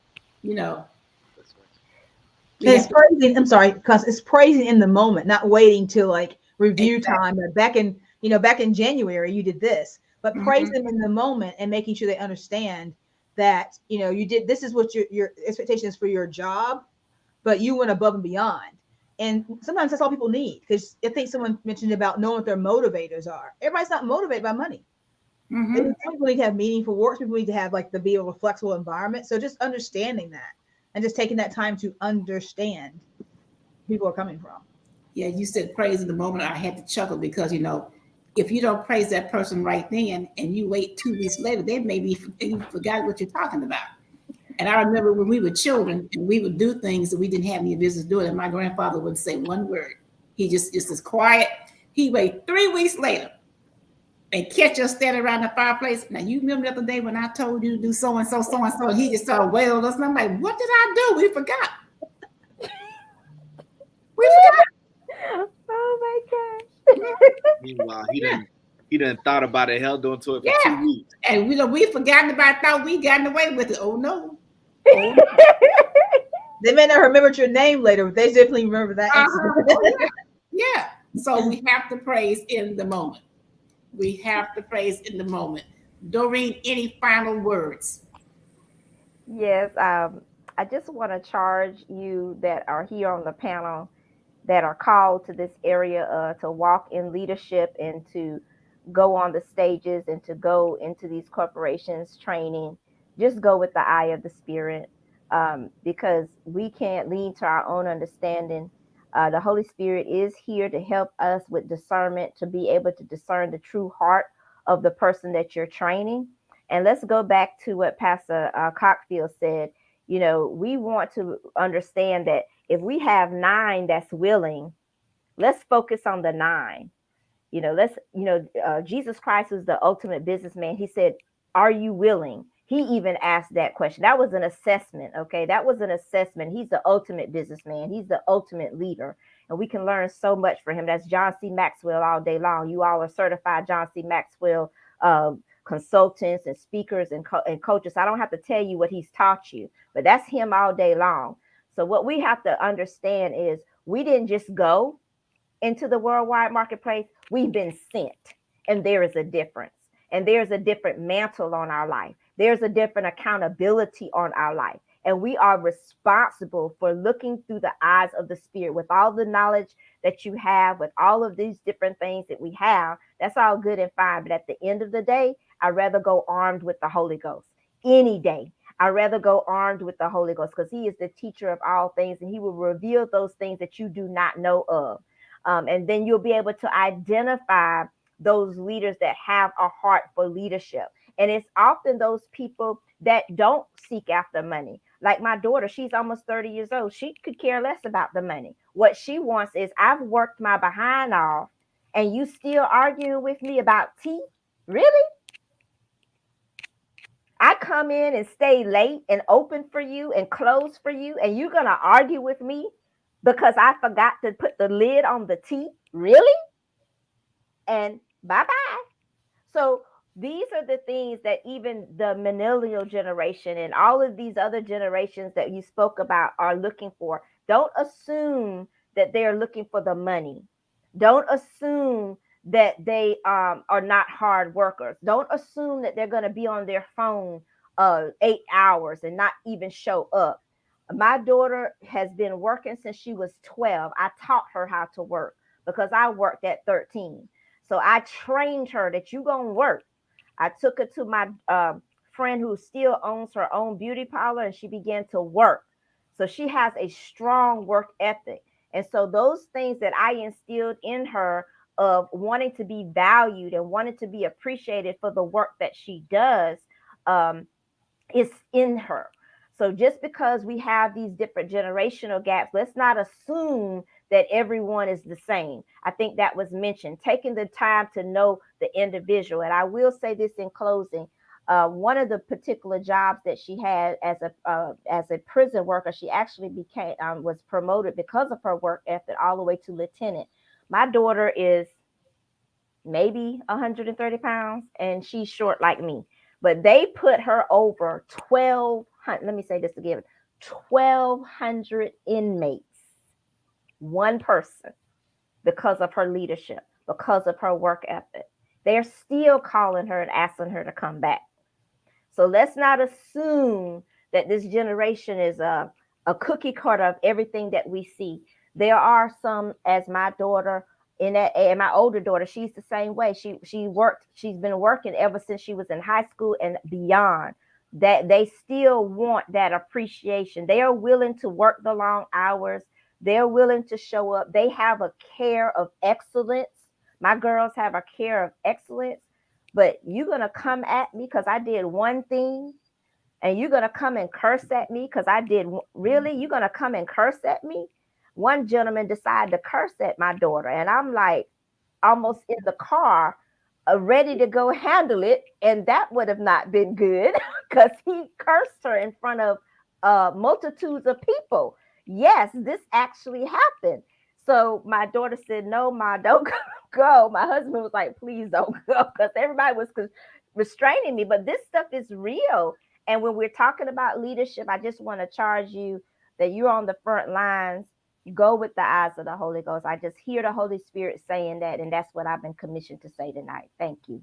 It's praising. I'm sorry, because it's praising in the moment, not waiting till like review time. Or back in January, you did this, but praise them in the moment and making sure they understand that you did. This is what your expectation is for your job, but you went above and beyond. And sometimes that's all people need, because I think someone mentioned about knowing what their motivators are. Everybody's not motivated by money. People need to have meaningful work. People need to have be able to flexible environment. So just understanding that. And just taking that time to understand where people are coming from. Yeah, you said praise in the moment. I had to chuckle because, if you don't praise that person right then and you wait 2 weeks later, they maybe you forgot what you're talking about. And I remember when we were children and we would do things that we didn't have any business doing, and my grandfather wouldn't say one word. He just as quiet. He'd wait 3 weeks later and catch us standing around the fireplace. Now, you remember the other day when I told you to do so-and-so, so-and-so, and he just started wailing us. And I'm like, what did I do? We forgot. Oh my gosh. Meanwhile, he done thought about it, held on to it for 2 weeks. And we forgotten about it, thought we gotten away with it. Oh no. They may not remember your name later, but they definitely remember that. Yeah. So we have to praise in the moment. We have to praise in the moment. Doreen, any final words? Yes, I just want to charge you that are here on the panel that are called to this area to walk in leadership and to go on the stages and to go into these corporations training. Just go with the eye of the Spirit, because we can't lean to our own understanding. The Holy Spirit is here to help us with discernment, to be able to discern the true heart of the person that you're training. And let's go back to what Pastor Cockfield said. We want to understand that if we have 9 that's willing, let's focus on the 9. Jesus Christ was the ultimate businessman. He said, are you willing? He even asked that question. That was an assessment. Okay. That was an assessment. He's the ultimate businessman. He's the ultimate leader. And we can learn so much from him. That's John C. Maxwell all day long. You all are certified John C. Maxwell consultants and speakers and coaches. I don't have to tell you what he's taught you, but that's him all day long. So what we have to understand is we didn't just go into the worldwide marketplace. We've been sent, and there is a difference. And there's a different mantle on our life. There's a different accountability on our life. And we are responsible for looking through the eyes of the Spirit with all the knowledge that you have, with all of these different things that we have. That's all good and fine. But at the end of the day, I'd rather go armed with the Holy Ghost any day. I'd rather go armed with the Holy Ghost because he is the teacher of all things, and he will reveal those things that you do not know of. And then you'll be able to identify those leaders that have a heart for leadership. And it's often those people that don't seek after money. Like my daughter, she's almost 30 years old. She could care less about the money. What she wants is, I've worked my behind off, and you still arguing with me about tea? Really? I come in and stay late and open for you and close for you, and you're going to argue with me because I forgot to put the lid on the tea? Really? And bye-bye. So these are the things that even the millennial generation and all of these other generations that you spoke about are looking for. Don't assume that they're looking for the money. Don't assume that they are not hard workers. Don't assume that they're going to be on their phone 8 hours and not even show up. My daughter has been working since she was 12. I taught her how to work because I worked at 13. So I trained her that you're going to work. I took her to my friend who still owns her own beauty parlor, and she began to work. So she has a strong work ethic. And so those things that I instilled in her of wanting to be valued and wanting to be appreciated for the work that she does is in her. So just because we have these different generational gaps, let's not assume that everyone is the same. I think that was mentioned, taking the time to know the individual. And I will say this in closing. One of the particular jobs that she had as a prison worker, she actually was promoted because of her work ethic all the way to lieutenant. My daughter is maybe 130 pounds, and she's short like me. But they put her over 1,200, let me say this again, 1,200 inmates, one person, because of her leadership, because of her work ethic. They're still calling her and asking her to come back. So let's not assume that this generation is a cookie cutter of everything that we see. There are some, as my daughter, and my older daughter, she's the same way. She's been working ever since she was in high school and beyond. That they still want that appreciation. They are willing to work the long hours. They're willing to show up. They have a care of excellence. My girls have a care of excellence. But you're going to come at me because I did one thing, and you're going to come and curse at me because I did. Really? You're going to come and curse at me? One gentleman decided to curse at my daughter, and I'm like almost in the car, ready to go handle it. And that would have not been good because he cursed her in front of multitudes of people. Yes, this actually happened. So my daughter said, no, Ma, don't go. My husband was like, please don't go, because everybody was restraining me. But this stuff is real. And when we're talking about leadership, I just want to charge you that you're on the front lines. You go with the eyes of the Holy Ghost. I just hear the Holy Spirit saying that, and that's what I've been commissioned to say tonight. Thank you.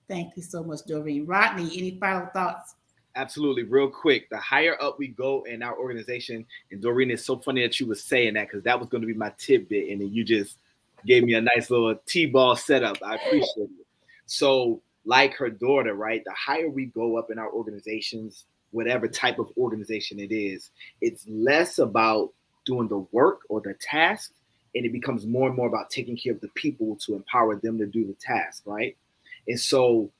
Thank you so much, Doreen. Rodney, any final thoughts? Absolutely. Real quick, the higher up we go in our organization, and Doreen, it's so funny that you were saying that, because that was going to be my tidbit, and then you just gave me a nice little T-ball setup. I appreciate it. So like her daughter, right, the higher we go up in our organizations, whatever type of organization it is, it's less about doing the work or the task, and it becomes more and more about taking care of the people to empower them to do the task, right? And so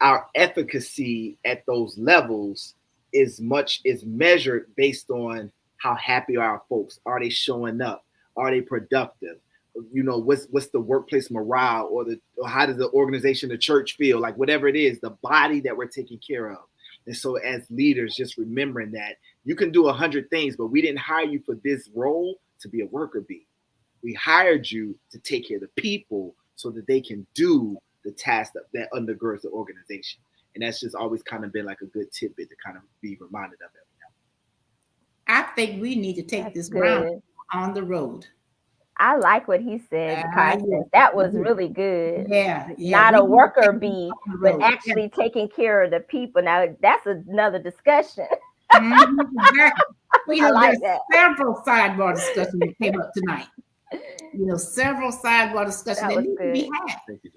our efficacy at those levels is measured based on how happy are our folks. Are they showing up? Are they productive? You know, what's the workplace morale, or how does the organization, the church feel? Like whatever it is, the body that we're taking care of. And so as leaders, just remembering that you can do 100 things, but we didn't hire you for this role to be a worker bee. We hired you to take care of the people so that they can do the task that undergirds the organization. And that's just always kind of been like a good tidbit to kind of be reminded of every now. I think we need to take That's this good. round on the road. I like what he said, Constance. That was really good. Yeah. Not we a need to worker take this bee, on the but road. actually taking care of the people. Now, that's another discussion. Exactly. Well, I like there's that. several sidebar discussions that came up tonight. Several sidebar discussions That that was need to be good. had. Thank you.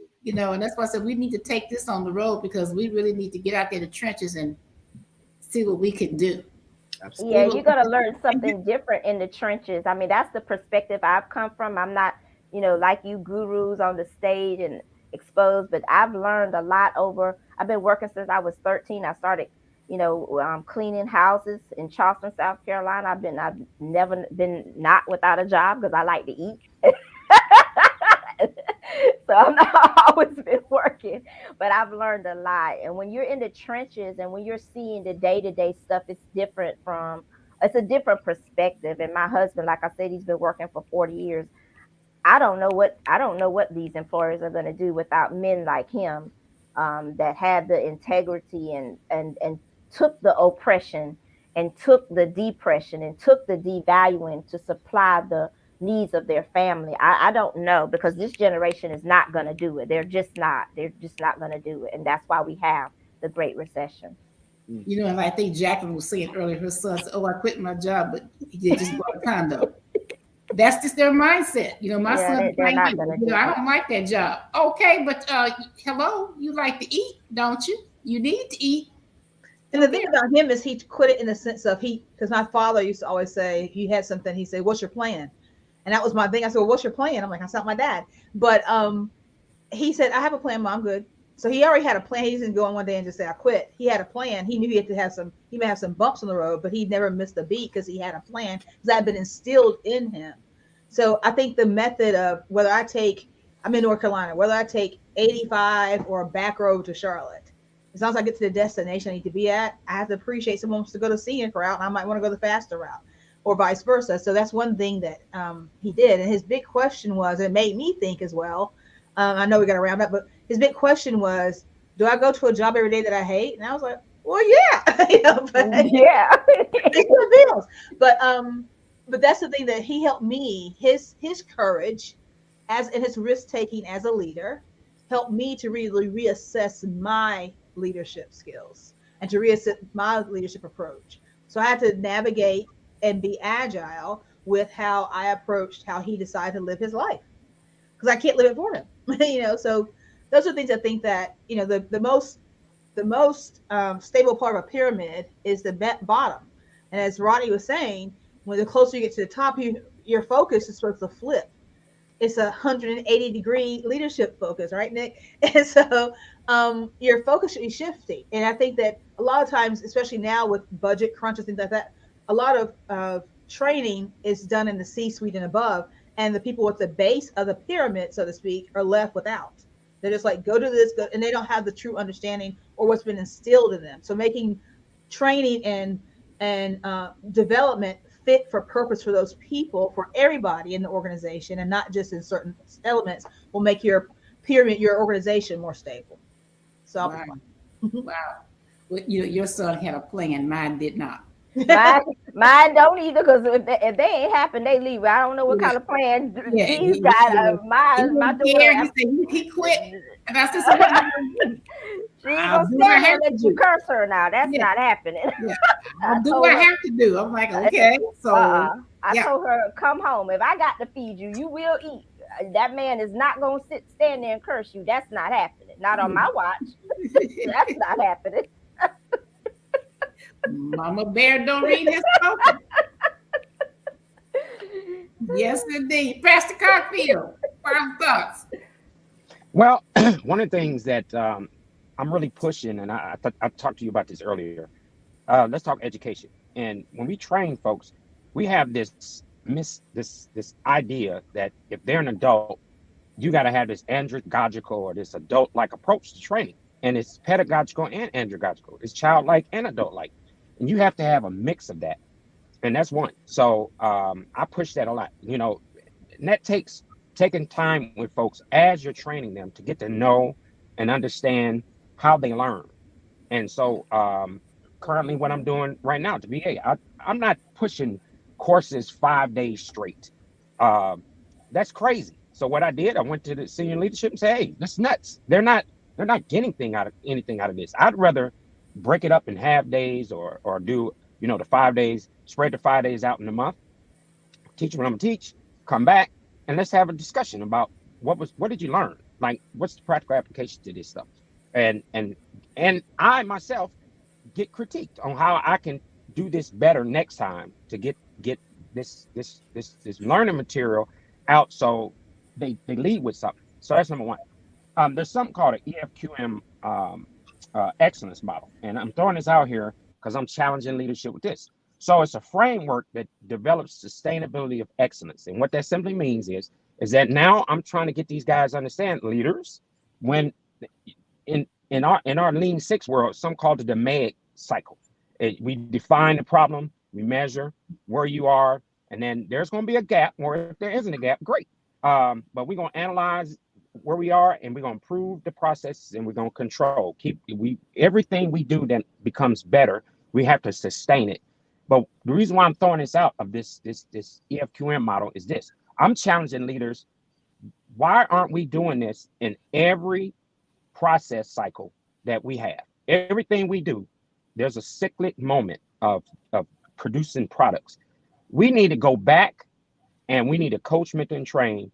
And that's why I said we need to take this on the road because we really need to get out there in the trenches and see what we can do. Absolutely. Yeah, you're going to learn something different in the trenches. I mean, that's the perspective I've come from. I'm not, like you gurus on the stage and exposed, but I've learned a lot I've been working since I was 13. I started, cleaning houses in Charleston, South Carolina. I've never been not without a job because I like to eat. So I've always been working, but I've learned a lot. And when you're in the trenches and when you're seeing the day-to-day stuff, it's a different perspective. And my husband, like I said, he's been working for 40 years. I don't know what these employers are going to do without men like him, that had the integrity and took the oppression and took the depression and took the devaluing to supply the needs of their family. I don't know, because this generation is not going to do it. They're just not going to do it. And that's why we have the Great Recession. And I think Jacqueline was saying earlier, her son said, I quit my job, but he just bought a condo. That's just their mindset. My son, they're not gonna do I don't like that job. Okay, but hello, you like to eat, don't you? You need to eat. And the thing about him is he quit it in the sense of because my father used to always say, if you had something, he'd say, what's your plan? And that was my thing. I said, well, what's your plan? I'm like, I sound my dad. But he said, I have a plan, Mom, good. So he already had a plan. He didn't go on one day and just say, I quit. He had a plan. He knew he may have some bumps on the road, but he never missed a beat because he had a plan that had been instilled in him. So I think the method of I'm in North Carolina, whether I take 85 or a back road to Charlotte, as long as I get to the destination I need to be at, I have to appreciate someone wants to go the scenic route and I might want to go the faster route, or vice versa. So that's one thing that he did. And his big question was, it made me think as well. I know we got to round up, but his big question was, do I go to a job every day that I hate? And I was like, well, yeah. But, yeah. But that's the thing that he helped me, his courage and his risk taking as a leader helped me to really reassess my leadership skills and to reassess my leadership approach. So I had to navigate and be agile with how I approached how he decided to live his life, because I can't live it for him. So those are things I think that the most stable part of a pyramid is the bottom. And as Rodney was saying, when the closer you get to the top, your focus is supposed to flip. It's 180-degree leadership focus, right, Nick? And so your focus should be shifting. And I think that a lot of times, especially now with budget crunches, things like that, a lot of training is done in the C-suite and above, and the people at the base of the pyramid, so to speak, are left without. They're just like, go do this, and they don't have the true understanding or what's been instilled in them. So making training and development fit for purpose for those people, for everybody in the organization, and not just in certain elements, will make your pyramid, your organization, more stable. So wow. Well, your son had a plan, mine did not. Mine don't either, because if they ain't happen, they leave. I don't know what kind of plan he's got. My daughter, he quit, and I said, so what are you gonna do? She ain't gonna stand there and let you curse her now. That's not happening. Yeah. I'll do what I have to do. I'm like, okay. So I told her, come home. If I got to feed you, you will eat. That man is not gonna stand there and curse you. That's not happening. Not on my watch. That's not happening. Mama Bear Doreen has spoken. Yes, indeed. Pastor Cockfield, final thoughts. Well, one of the things that I'm really pushing, and I talked to you about this earlier, let's talk education. And when we train folks, we have this idea that if they're an adult, you got to have this andragogical or this adult-like approach to training. and it's pedagogical and andragogical. It's childlike and adult-like, and you have to have a mix of that, and that's one. So I push that a lot, you know, and that takes taking time with folks as you're training them to get to know and understand how they learn. And so currently what I'm doing right now to be, hey, I'm not pushing courses 5 days straight. That's crazy. So what I did, I went to the senior leadership and said, hey, that's nuts. They're not getting anything out of this. I'd rather break it up in half days or do, you know, the 5 days, spread the 5 days out in a month, teach what I'm gonna teach, come back, and let's have a discussion about what did you learn? Like, what's the practical application to this stuff? And I myself get critiqued on how I can do this better next time to get this learning material out so they lead with something. So that's number one. There's something called an EFQM excellence model, and I'm throwing this out here because I'm challenging leadership with this. So it's a framework that develops sustainability of excellence, and what that simply means is that now I'm trying to get these guys to understand, leaders, when in our Lean Six world, some call it the DMAIC cycle. We define the problem, we measure where you are, and then there's going to be a gap, or if there isn't a gap, great. But we're going to analyze where we are, and we're going to improve the processes, and we're going to control. Everything we do that becomes better, we have to sustain it. But the reason why I'm throwing this out of this EFQM model is this: I'm challenging leaders. Why aren't we doing this in every process cycle that we have? Everything we do, there's a cyclic moment of producing products. We need to go back, and we need to coach, mentor, and train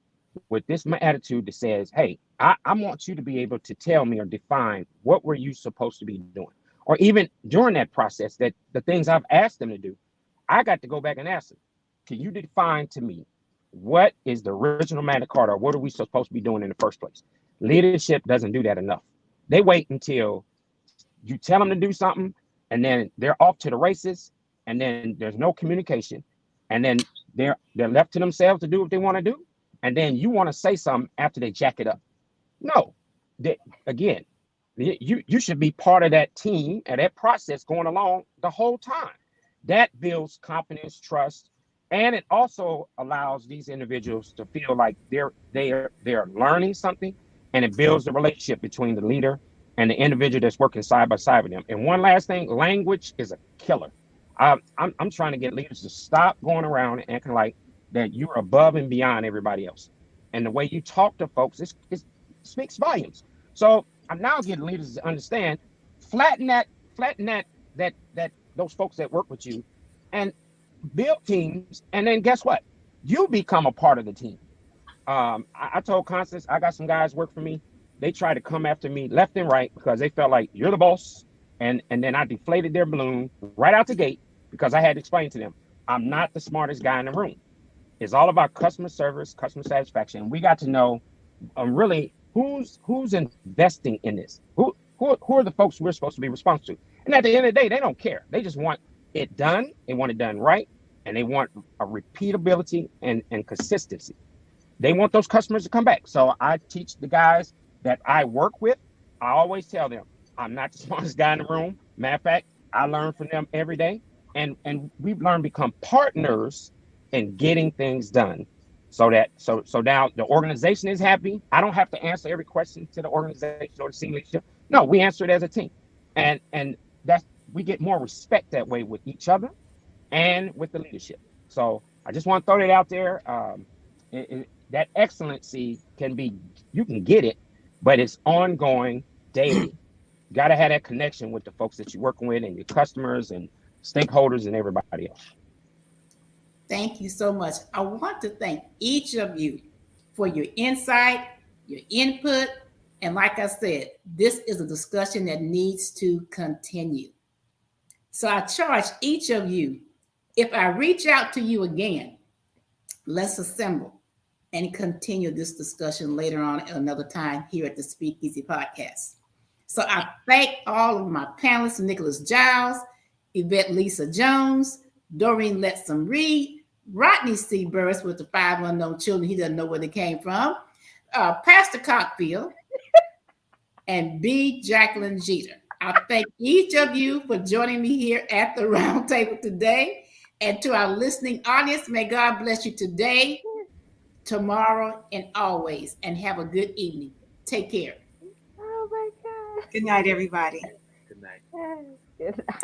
with this attitude that says, hey, I want you to be able to tell me or define what were you supposed to be doing. Or even during that process, that the things I've asked them to do, I got to go back and ask them, can you define to me what is the original Magna Carta, or what are we supposed to be doing in the first place? Leadership doesn't do that enough. They wait until you tell them to do something, and then they're off to the races, and then there's no communication, and then they're left to themselves to do what they want to do, and then you want to say something after they jack it up. No, again, you should be part of that team and that process going along the whole time. That builds confidence, trust, and it also allows these individuals to feel like they're learning something, and it builds the relationship between the leader and the individual that's working side by side with them. And one last thing, language is a killer. I'm trying to get leaders to stop going around and acting like that you're above and beyond everybody else. And the way you talk to folks, it speaks volumes. So I'm now getting leaders to understand, flatten that those folks that work with you, and build teams. And then guess what? You become a part of the team. I told Constance, I got some guys work for me. They tried to come after me left and right because they felt like you're the boss. And then I deflated their balloon right out the gate because I had to explain to them, I'm not the smartest guy in the room. It's all about customer service, customer satisfaction. We got to know really who's investing in this. Who are the folks we're supposed to be responsible to? And at the end of the day, they don't care. They just want it done. They want it done right. And they want a repeatability and consistency. They want those customers to come back. So I teach the guys that I work with. I always tell them, I'm not the smartest guy in the room. Matter of fact, I learn from them every day. And we've learned to become partners in getting things done. So now the organization is happy. I don't have to answer every question to the organization or the senior leadership. No, we answer it as a team. And that's, we get more respect that way with each other and with the leadership. So I just want to throw that out there. That excellency you can get it, but it's ongoing, daily. You got to have that connection with the folks that you're working with and your customers and stakeholders and everybody else. Thank you so much. I want to thank each of you for your insight, your input, and like I said, this is a discussion that needs to continue. So I charge each of you, if I reach out to you again, let's assemble and continue this discussion later on at another time here at the Speak Easy Podcast. So I thank all of my panelists, Nicholas Jiles, Yvette Lisa Jones, Doreen Reed, Rodney C. Burris with the 5 unknown children. He doesn't know where they came from. Pastor Cockfield, and B. Jacqueline Jeter. I thank each of you for joining me here at the round table today. And to our listening audience, may God bless you today, tomorrow, and always. And have a good evening. Take care. Oh my God. Good night, everybody. Good night. Good night.